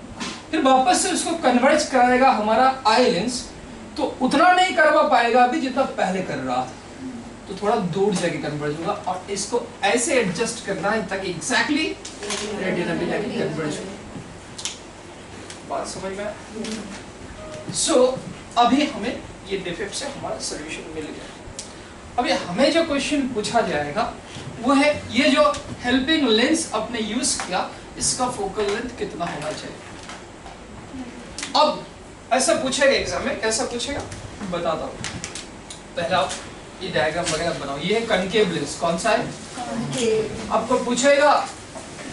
फिर वापस से उसको कन्वर्ज कराएगा हमारा आई लेंस, तो उतना नहीं करवा पाएगा अभी जितना पहले कर रहा था, तो थोड़ा दूर जाके कन्वर्ज होगा। और इसको ऐसे एडजस्ट करना है ताकि एग्जैक्टली रेटिना पे जाके कन्वर्ज हो। बात समझ में? सो अभी हमें ये डिफेक्ट से हमारा सॉल्यूशन मिल गया। अभी हमें जो क्वेश्चन पूछा जाएगा वो है, ये जो हेल्पिंग लेंस आपने यूज किया इसका फोकल लेंथ कितना होना चाहिए। अब ऐसा पूछेगा एग्जाम में, कैसा पूछेगा बताता हूँ। पहला ये डायग्राम वगैरह बनाओ, ये है कनकेव लेंस, कौन सा है, आपको पूछेगा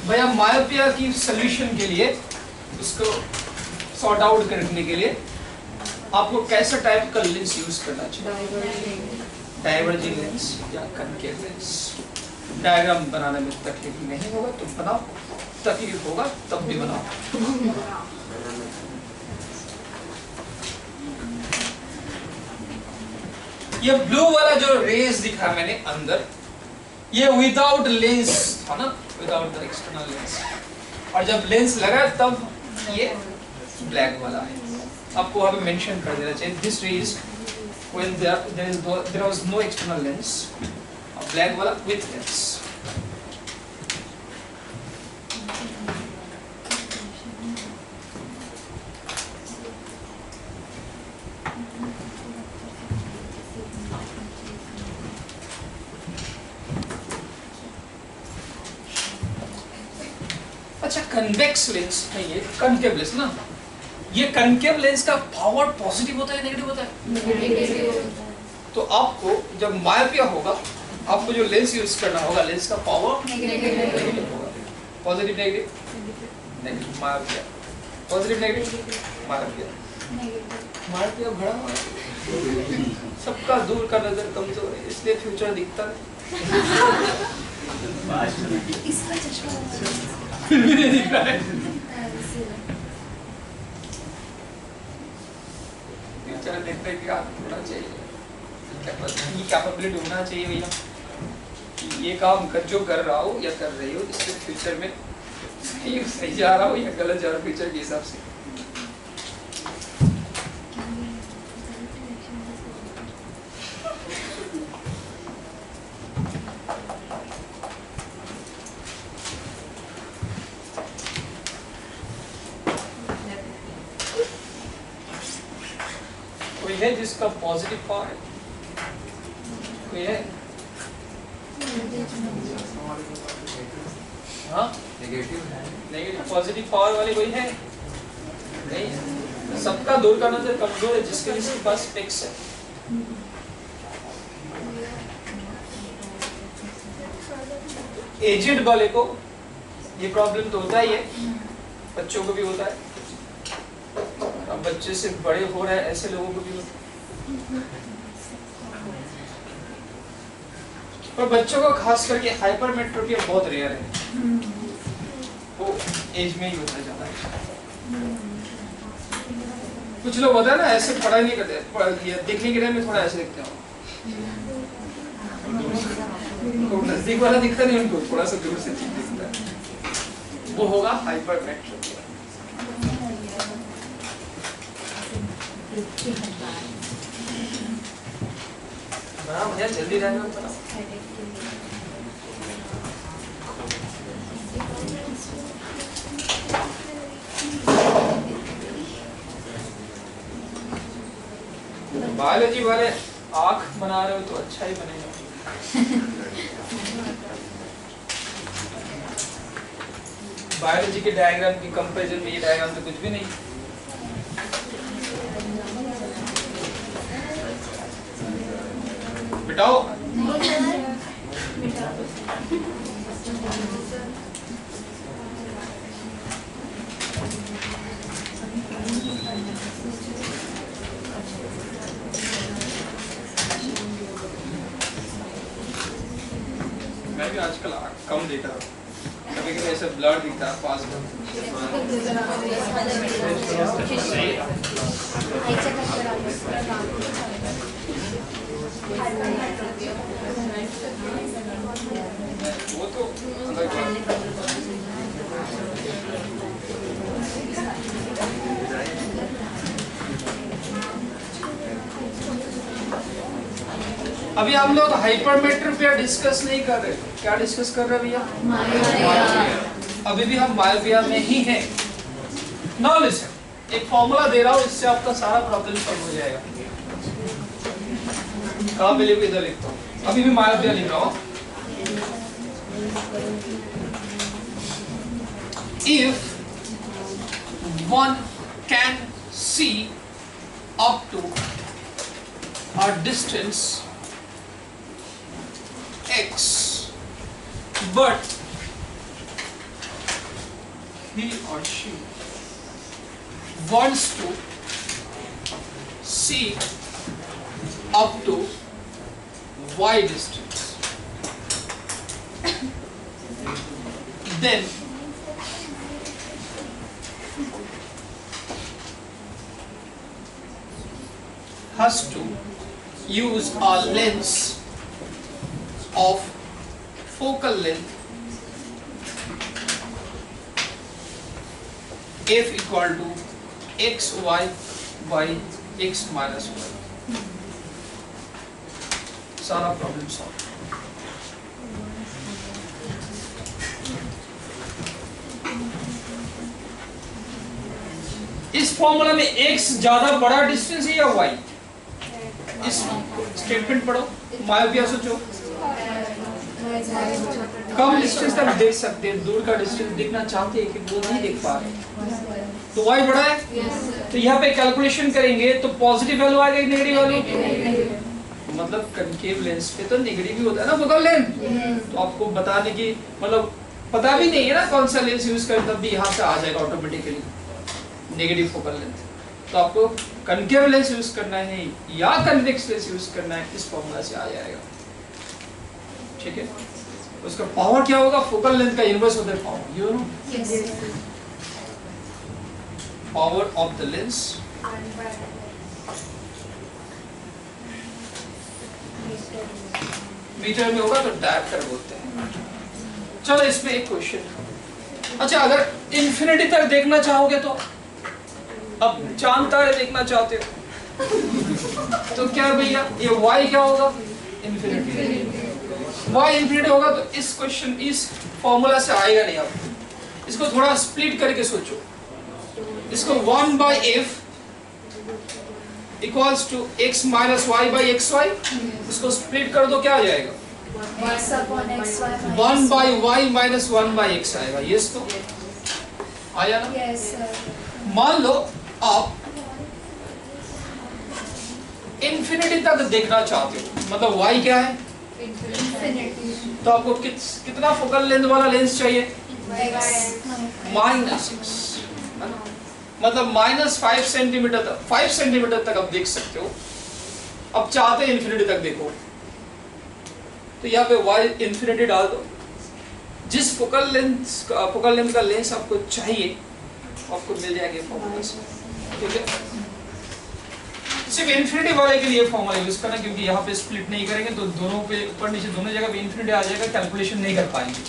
भैया मायोपिया की सॉल्यूशन के लिए, उसको सॉर्ट आउट करने के लिए आपको कैसा टाइप का लेंस यूज करना चाहिए, डाइवर्जिंग लेंस या कनकेव लेंस। डायग्राम बनाने में तकलीफ नहीं होगा तो बनाओ, तकलीफ होगा तब भी बनाओ। ये ब्लू वाला जो रेज दिखा मैंने अंदर, ये विदाउट लेंस था ना, विदाउट द एक्सटर्नल लेंस, और जब लेंस लगा तब ये ब्लैक वाला है। आपको अभी मेंशन कर देना चाहिए, this rays when there was no external lens, black वाला with lens। अच्छा, कन्वेक्स लेंस है ये, कनकेव लेंस ना, ये कनकेव लेंस का पावर पॉजिटिव होता है नेगेटिव होता है? नेगेटिव। तो आपको जब मायोपिया होगा आपको जो लेंस यूज करना होगा, लेंस का पावर नेगेटिव होगा। Positive negative, negative myopia, positive negative myopia, myopia बड़ा सबका दूर का नजर कमजोर है, इसलिए फ्यूचर दिखता है।
इसका चश्मा
फिर भी नहीं दिख रहा है। फ्यूचर देखने की आदत होना चाहिए, कैपेबिलिटी होना चाहिए भैया कि ये काम जो कर रहा हो या कर रही हो इससे फ्यूचर में सही जा रहा हो या गलत जा रहा हो फ्यूचर के हिसाब से। कोई है जिसका पॉजिटिव पावर है? कोई है? हाँ नेगेटिव पॉजिटिव पावर वाले कोई है? नहीं, सबका दूर का नजर कमजोर है जिसके जिसके पास स्पेक्स है। एजेड वाले को ये प्रॉब्लम तो होता ही है, बच्चों को भी होता है, अब बच्चे से बड़े हो रहे हैं ऐसे लोगों को भी होता है। पर बच्चों को खास करके हाइपरमेट्रोपिया बहुत रेयर है, वो एज में ही होता है ज्यादा। कुछ लोग होता है ना ऐसे पढ़ाई नहीं करते, देखने के टाइम में थोड़ा ऐसे दिखते हो, तो नजदीक वाला दिखता नहीं उनको, थोड़ा सा दूर से चीज दिखता है, वो होगा हाइपरमेट्रोपिया। भैया जल्दी रहना। बायोलॉजी वाले आंख बना रहे हो तो अच्छा ही बनेगा। बायोलॉजी के डायग्राम की कंपैरिजन में ये डायग्राम तो कुछ भी नहीं। बिटाओ मैं भी आजकल कम देखता हूँ, कभी कभी ऐसे ब्लर दिखता है पास में। वो तो अलग है। अभी हम लोग हाइपरमेट्रोपिया डिस्कस नहीं कर रहे, क्या डिस्कस कर रहे हैं भैया? अभी भी हम मायोपिया में ही हैं। नाउ लिसन, एक फॉर्मूला दे रहा हूं, इससे आपका सारा प्रॉब्लम सॉल्व हो जाएगा। कहाँ पे लिखो, इधर लिखता हूँ, अभी भी मायोपिया लिख रहा हूँ। If one can see up to a distance x, but he or she wants to see up to y distance, then has to use a lens of focal length f equal to xy by x minus 1। सारा problem solve. इस formula में x ज्यादा बड़ा distance है या y? इस statement पढ़ो, myopia सोचो, कम डिस्टेंस तक देख सकते हैं, दूर का डिस्टेंस देखना चाहते हैं कि वो नहीं देख पा रहे, तो y बड़ा है। तो यहाँ पे कैलकुलेशन करेंगे तो पॉजिटिव वैल्यू आएगा, नेगेटिव वैल्यू, मतलब कनकेव लेंस पे तो नेगेटिव भी होता है ना फोकल लेंथ। तो आपको बताने की मतलब पता भी नहीं है ना कौन सा लेंस यूज करें, तब भी यहाँ से आ जाएगा ऑटोमेटिकली नेगेटिव फोकल लेंथ। तो आपको कनकेव लेंस यूज करना है या कन्वेक्स लेंस यूज करना है, इस फॉर्मूला से आ जाएगा। ठीक है, उसका पावर क्या होगा? फोकल लेंथ का इनवर्स होता है power, you know, power of the lens metre में होगा तो डायप्टर बोलते हैं। चलो इसमें एक क्वेश्चन, अच्छा अगर इंफिनिटी तक देखना चाहोगे तो, अब चांद तारे देखना चाहते हो तो क्या भैया ये y क्या होगा? इंफिनिटी। y इंफिनिटी होगा तो इस क्वेश्चन इस फॉर्मूला से आएगा नहीं। आप इसको थोड़ा स्प्लिट करके सोचो, इसको 1/f equals to x minus y by x y, इसको स्प्लिट कर दो क्या आ जाएगा? 1 by y minus 1 by x आएगा। ये तो आया ना?
Yes, sir.
मान लो आप इंफिनिटी तक देखना चाहते हो, मतलब y क्या है?
Infinity.
तो आपको कितना फोकल लेंथ वाला लेंस चाहिए? माइनस x, मतलब -5 सेंटीमीटर तक, 5 सेंटीमीटर तक आप देख सकते हो। अब चाहते हैं इंफिनिटी तक देखो, तो यहाँ पे y इंफिनिटी डाल दो। जिस फोकल लेंथ का लेंस आपको चाहिए आपको मिल जाएगा फॉर्मूला से, ठीक है? सिर्फ इंफिनिटी वाले के लिए फॉर्मूला यूज करना, क्योंकि यहाँ पे स्प्लिट नहीं करेंगे तो दोनों पे ऊपर नीचे दोनों जगह पे इंफिनिटी आ जाएगा, कैलकुलेशन नहीं कर पाएंगे।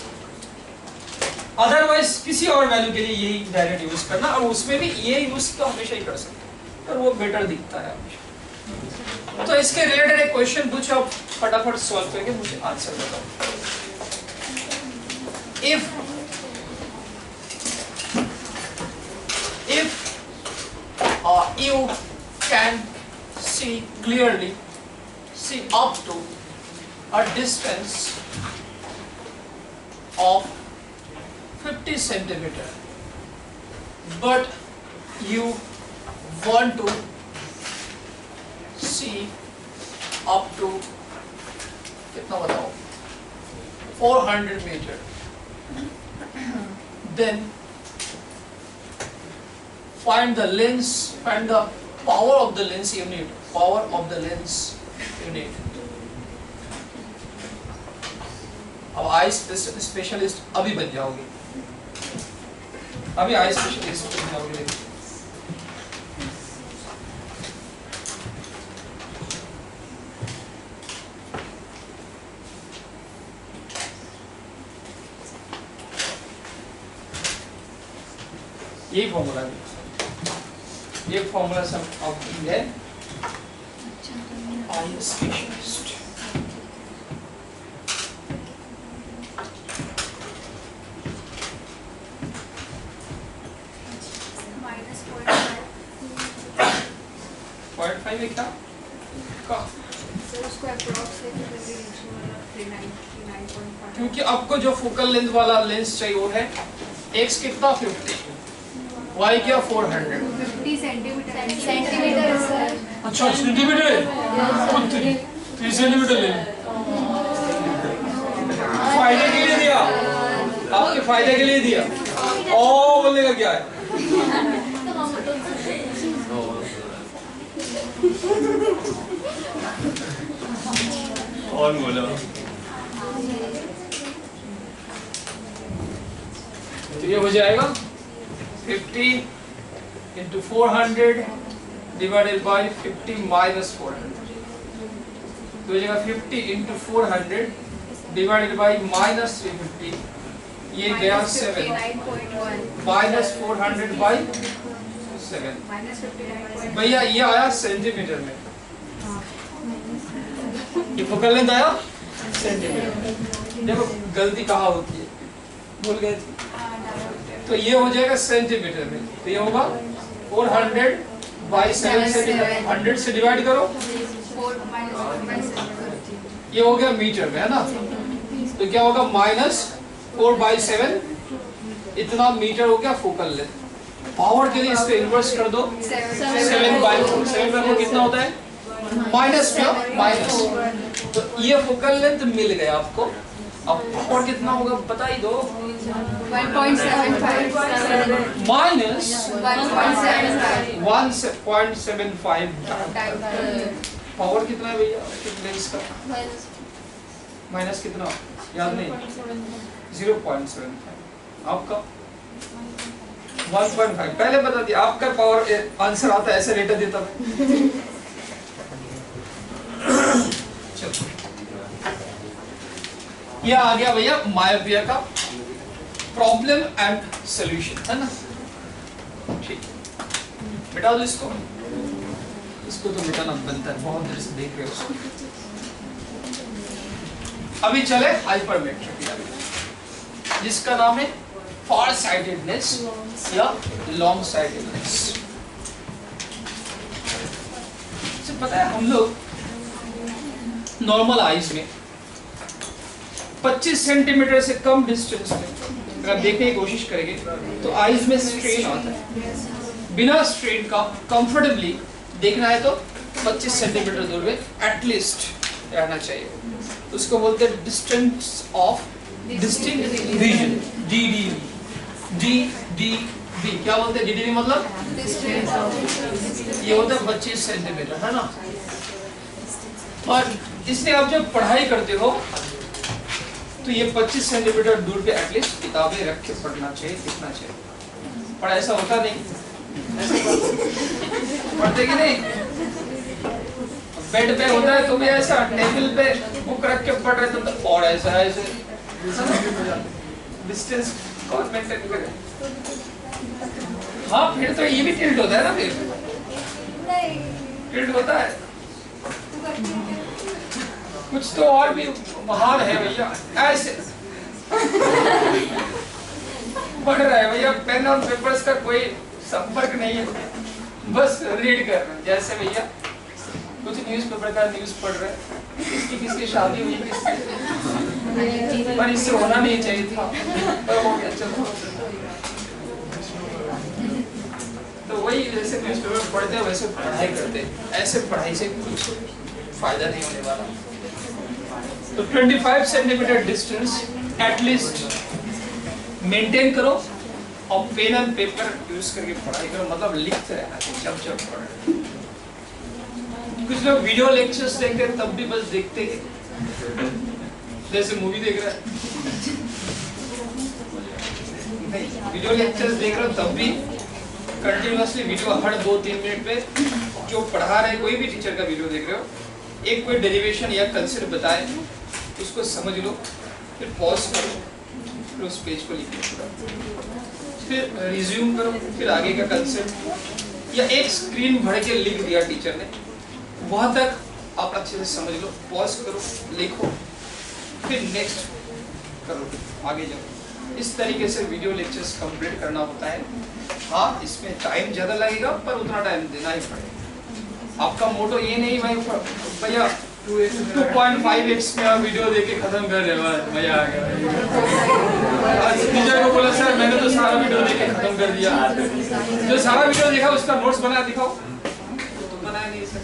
अदरवाइज किसी और वैल्यू के लिए यही डायरेक्ट यूज करना, और उसमें भी ये यूज तो हमेशा ही कर सकते हैं, पर वो बेटर दिखता है हमेशा। तो इसके रिलेटेड एक क्वेश्चन पूछो, आप फटाफट सॉल्व करके मुझे आंसर बताओ। If you can clearly see up to a distance of 50 centimeter, but you want to see up to कितना बताओ 400 meter, then find the power of the lens unit. Power of the lens unit. अब eye specialist अभी बन जाओगे, अभी eye specialist बन जाओगे। यही फॉर्मूला है, ये फॉर्मूला सब आपकी है आई स्पेशलिस्ट। -0.5 क्या का? क्योंकि आपको जो फोकल लेंथ वाला लेंस चाहिए वो है x कितना 50, y क्या 400,
50 सेंटीमीटर सर।
अच्छा सेंटीमीटर, 3 सेंटीमीटर ले, फायदे के लिए दिया, आपके फायदे के लिए दिया। ओ बोलने का क्या है?
और बोलो।
तो ये हो जाएगा 50 into 400 divided by 50 minus 400, तो हो जाएगा 50 into 400 divided by minus 350, ये गया 7 minus 400 by 7, भैया ये आया सेंटीमीटर में, ये फोकल लेंथ आया सेंटीमीटर। देखो गलती कहाँ होती है, भूल गए थे, तो ये हो जाएगा सेंटीमीटर में, तो ये होगा 400 बाई 7 से 100 से डिवाइड करो, ये हो गया मीटर में, है ना? तो क्या होगा -4/7, इतना मीटर हो गया फोकल लेंथ। पावर के लिए इसको इन्वर्स कर दो, 7/4, 7/4 कितना होता है? माइनस, तो ये फोकल लेंथ मिल गया आपको। अब पावर कितना होगा बता ही दो, माइनस 1.75 पावर कितना है भैया लेंस का? माइनस कितना याद नहीं, 0.75, आपका 1.5 पहले बता दिया, आपका पावर आंसर आता है ऐसे लेटर देता मैं। चलो ये आ गया भैया मायोपिया का प्रॉब्लम एंड सॉल्यूशन, है ना? ठीक, मिटा दो इसको, इसको तो मिटाना बनता है, बहुत देर से देख रहे हो उसको। अभी चले हाइपरमेट्रिक, जिसका नाम है फार साइटेडनेस या लॉन्ग साइटेडनेस। पता है हम लोग नॉर्मल आईज में 25 सेंटीमीटर से कम डिस्टेंस में अगर देखने की कोशिश करेंगे तो आईज में स्ट्रेन आता है। बिना स्ट्रेन का कंफर्टेबली देखना है तो 25 सेंटीमीटर दूर में एटलीस्ट रहना चाहिए। उसको बोलते हैं distance of distinct vision, DDV। क्या बोलते हैं DDV मतलब ये होता है 25 सेंटीमीटर, है ना। और इसलिए आप जब पढ़ाई करते हो तो ये 25 सेंटीमीटर दूर पे एटलीस्ट किताबें रख के पढ़ना चाहिए, लिखना चाहिए। पर ऐसा होता नहीं, पढ़ते कि नहीं? बेड पे होता है तो भी ऐसा, टेबल पे बुक रख के पढ़ रहे तो और ऐसा ऐसे डिस्टेंस कौन मेंटेन करे? हाँ फिर तो ये भी टिल्ट होता है ना, फिर टिल्ट होता है। कुछ तो और भी महान है भैया, ऐसे पढ़ रहा है भैया, पेन और पेपर्स का कोई संपर्क नहीं है, बस रीड कर रहे हैं। जैसे भैया कुछ न्यूज़पेपर का न्यूज़ पढ़ रहे हैं, किसकी शादी हुई, किसकी, पर इससे होना नहीं चाहिए था, पर हो गया, चलो। तो वही जैसे न्यूज़पेपर पढ़ते हैं वैसे पढ़ाई करते हैं, ऐसे पढ़ाई से कुछ फायदा नहीं होने वाला। तो 25 सेंटीमीटर डिस्टेंस एटलीस्ट मेंटेन करो और पेन एंड पेपर यूज करके पढ़ाई करो, मतलब लिखते रहना चाहिए जब जब पढ़ रहे। कुछ लोग वीडियो लेक्चर्स देखते हैं तब भी बस देखते हैं, जैसे मूवी देख रहा है। नहीं, वीडियो लेक्चर्स देख रहे हो तब भी कंटिन्यूअसली वीडियो हर 2-3 मिनट पे जो पढ़ा रहे, कोई भी टीचर का वीडियो देख रहे हो, एक कोई डेरिवेशन या कंसेप्ट बताए उसको समझ लो, फिर पॉज करो, फिर उस पेज को लिख लो, फिर रिज्यूम करो, फिर आगे का कंसेप्ट, या एक स्क्रीन भर के लिख दिया टीचर ने, वहां तक आप अच्छे से समझ लो, पॉज करो, लिखो, फिर नेक्स्ट करो, आगे जाओ। इस तरीके से वीडियो लेक्चर्स कंप्लीट करना होता है। हाँ, इसमें टाइम ज्यादा लगेगा पर उतना टाइम देना ही पड़ेगा। आपका मोटो ये नहीं भाई भैया 2.5x में आप वीडियो देके खत्म कर रहे हो, मजा आ गया। टीचर को बोला सर मैंने तो सारा वीडियो देके खत्म कर दिया, जो सारा वीडियो देखा उसका नोट्स बना दिखाओ, तो बनाया नहीं सर,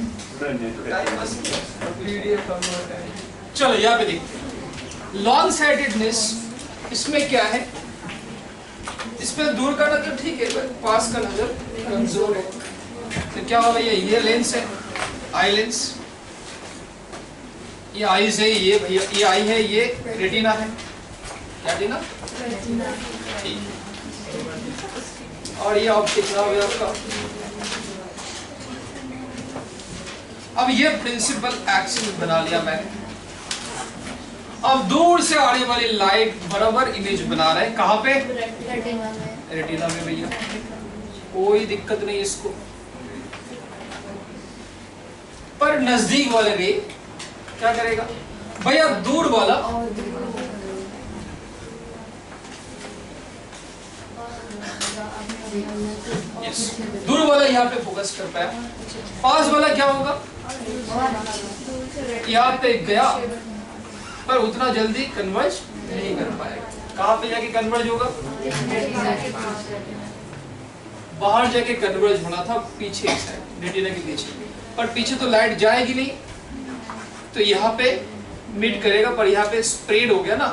टाइम बस पीडीएफ डाउनलोड है। चलो यहाँ पे देखते हैं लॉन्ग साइटेडनेस, इसमें क्या है, इसमें दूर का नजर ठीक है, पास का नजर कमजोर है। तो क्या होगा, ये लेंस है, आई लेंस, ये आईज है, ये भैया ये आई है, ये रेटिना है, क्या रेटिना, ठीक, और ये ऑप्टिक हो गया आपका। अब ये प्रिंसिपल एक्सिस बना लिया मैंने। अब दूर से आने वाली लाइट बराबर इमेज बना रहे हैं, कहाँ पे, रेटिना में भैया, कोई दिक्कत नहीं इसको। पर नजदीक वाले रे क्या करेगा भैया, दूर वाला यस, दूर वाला यहाँ पे फोकस कर पाया, पास वाला क्या होगा, यहाँ पे गया पर उतना जल्दी कन्वर्ज नहीं कर पाएगा। कहाँ पे जाके कन्वर्ज होगा, बाहर जाके कन्वर्ज होना था, पीछे साइड रेटिना के पीछे, पर पीछे तो लाइट जाएगी नहीं, तो यहाँ पे मिड करेगा, पर यहाँ पे स्प्रेड हो गया ना,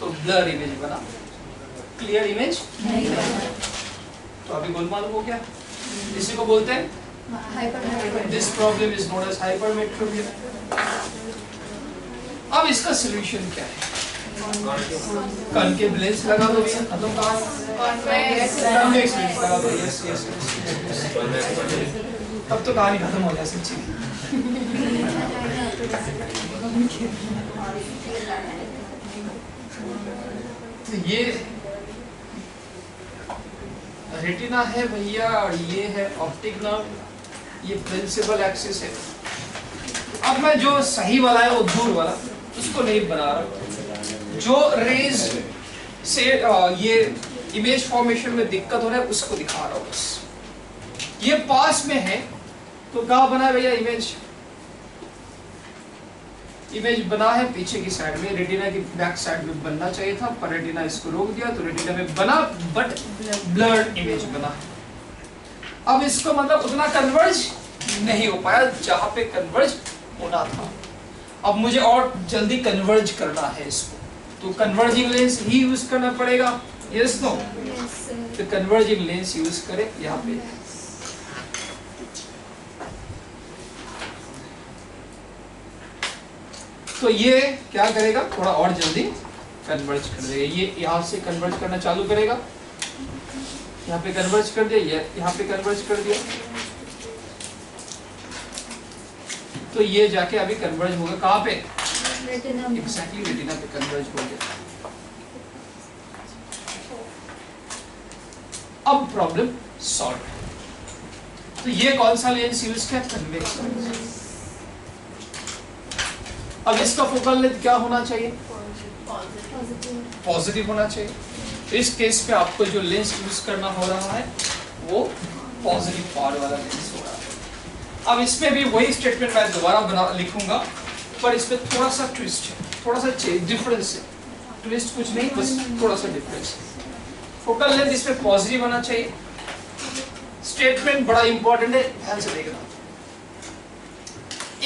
तो ब्लर इमेज बना, क्लियर इमेज नहीं बना। तो अभी गोलमाल हो गया, इसी को बोलते हैं, this problem is known as hypermetropia. अब इसका सॉल्यूशन क्या है, कॉनकेव लेंस लगा दो भैया, खत्म कहानी, कॉन्वेक्स लेंस लगा दो, यस यस यस, अब तो कहानी खत्म हो जाए सच्ची। ये रेटिना है भैया, और ये है ऑप्टिक नर्व, ये प्रिंसिपल एक्सिस है। अब मैं जो सही वाला है वो दूर वाला, उसको नहीं बना रहा, जो रेज से ये इमेज फॉर्मेशन में दिक्कत हो रहा है उसको दिखा रहा हूँ बस। ये पास में है तो कहाँ बना है भैया इमेज? इमेज बना है पीछे की साइड में, रेटिना की बैक साइड में बनना चाहिए था, पर रेटिना इसको रोक दिया, तो रेटिना में बना बट ब्लर्ड इमेज बना। अब इसको मतलब उतना कन्वर्ज नहीं हो पाया जहां पे कन्वर्ज होना था। अब मुझे और जल्दी कन्वर्ज करना है इसको, तो कन्वर्जिंग लेंस ही यूज करना पड़ेगा। Yes no? तो कन्वर्जिंग लेंस यूज करें यहाँ पे। तो ये क्या करेगा, थोड़ा और जल्दी कन्वर्ज कर देगा। ये यहाँ से कन्वर्ज करना चालू करेगा, यहाँ पे कन्वर्ज कर दिया, यहाँ पे कन्वर्ज कर दिया, तो ये जाके अभी कन्वर्ज होगा कहाँ पे? एग्जैक्टली रेटिना पे कन्वर्ज हो गया। अब प्रॉब्लम सॉल्व। तो ये कौन सा लेंस यूज किया? Convex lens. अब इसका फोकल लेंथ क्या होना चाहिए? पॉजिटिव होना चाहिए। तो इस केस पे आपको जो लेंस यूज करना हो रहा है वो पॉजिटिव पावर वाला लेंस हो रहा है। अब इसमें भी वही स्टेटमेंट मैं दोबारा लिखूंगा, पर इसमें थोड़ा सा ट्विस्ट है, थोड़ा सा डिफरेंस है। ट्विस्ट कुछ नहीं, बस थोड़ा सा डिफरेंस है। फोकल लेंथ इसमें पॉजिटिव होना चाहिए। स्टेटमेंट बड़ा इंपॉर्टेंट है, ध्यान से देखना।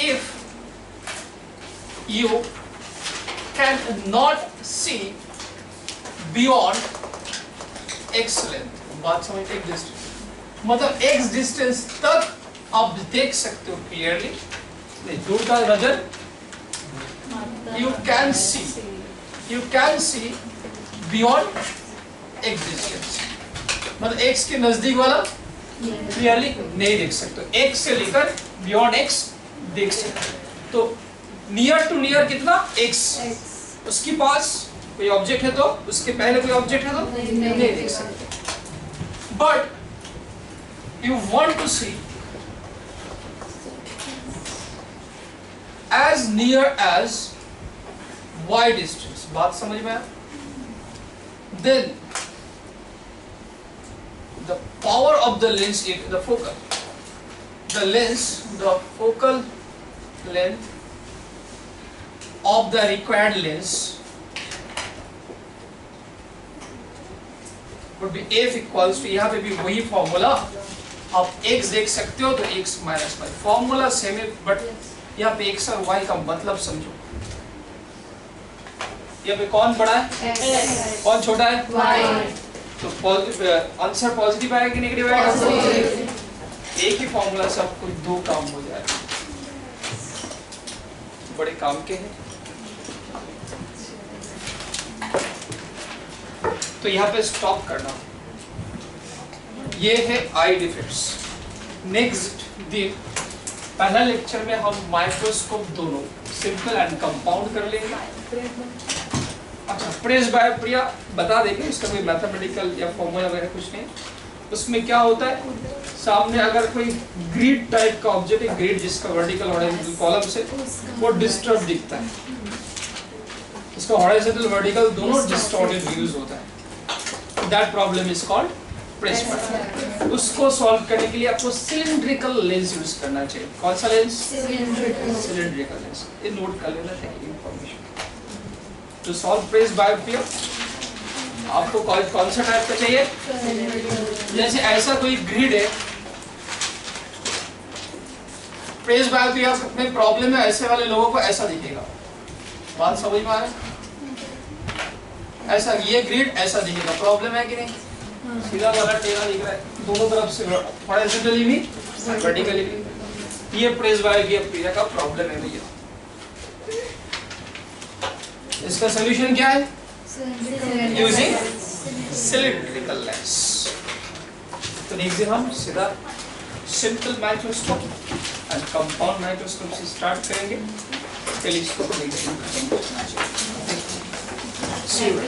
If you cannot see beyond x length, बात समझ, एक डिस्टेंस मतलब x डिस्टेंस तक आप देख सकते हो क्लियरली, दूर का नजर, you can see beyond x distance, मतलब x के नजदीक वाला क्लियरली नहीं देख सकते, x से लेकर beyond x देख सकते। तो नियर टू नियर कितना? x। उसके पास कोई ऑब्जेक्ट है तो, उसके पहले कोई ऑब्जेक्ट है तो नहीं देख सकते। But you want to see as near as y distance, बात समझ में आया? Then the power of the lens, the focal length of the required lens would be f equals to, यहाँ पे भी वही फॉर्मूला, आप x देख सकते हो तो x minus y, formula same है, बट यहाँ पे x और y का मतलब समझो। यहाँ पे कौन बड़ा है, कौन छोटा है? तो आंसर पॉजिटिव आएगा कि नेगेटिव आएगा? एक ही फॉर्मूला से आपको दो काम हो जाएगा, बड़े काम के हैं। तो यहाँ पे स्टॉप करना। ये है आई डिफेक्ट्स। नेक्स्ट दिन पहला लेक्चर में हम माइक्रोस्कोप दोनों सिंपल एंड कंपाउंड कर लेंगे। अच्छा, प्रेस बायोप्रिया बता देंगे, इसका कोई मैथमेटिकल या फॉर्मूला वगैरह कुछ नहीं। उसमें क्या होता है, सामने अगर कोई ग्रिड टाइप का ऑब्जेक्ट है, ग्रिड जिसका वर्टिकल हॉरिजॉन्टल कॉलम से वो डिस्टर्ब दिखता है, इसका हॉरिजॉन्टल वर्टिकल दोनों डिस्टॉर्टेड व्यूज होता है। That problem is called presbyopia. उसको सॉल्व करने के लिए आपको सिलिंड्रिकल लेंस यूज करना चाहिए। कौन सा लेंस? Cylindrical lens. ये नोट कर लेना चाहिए इंफॉर्मेशन। टू सॉल्व प्रेस बायोप्रिया आपको कौन सा टाइप का चाहिए? जैसे ऐसा कोई ग्रिड है, प्रेस बायोप्रिया में प्रॉब्लम है, ऐसे वाले लोगों को ऐसा दिखेगा। बात समझ में आ रहा है? ऐसा ये ग्रिड ऐसा दिखेगा, प्रॉब्लम है कि नहीं? सीधा वाला टेढ़ा दिख रहा है, दोनों तरफ से हॉरिजॉन्टली भी वर्टिकली भी। ये प्रेस बायोप्रिया का प्रॉब्लम है भैया। इसका सॉल्यूशन क्या है? Using cylindrical lens. तो नेक्स्ट दिन हम सीधा simple microscope and compound microscope से स्टार्ट करेंगे। टेलीस्कोप नेक्स्ट दिन करेंगे। See you.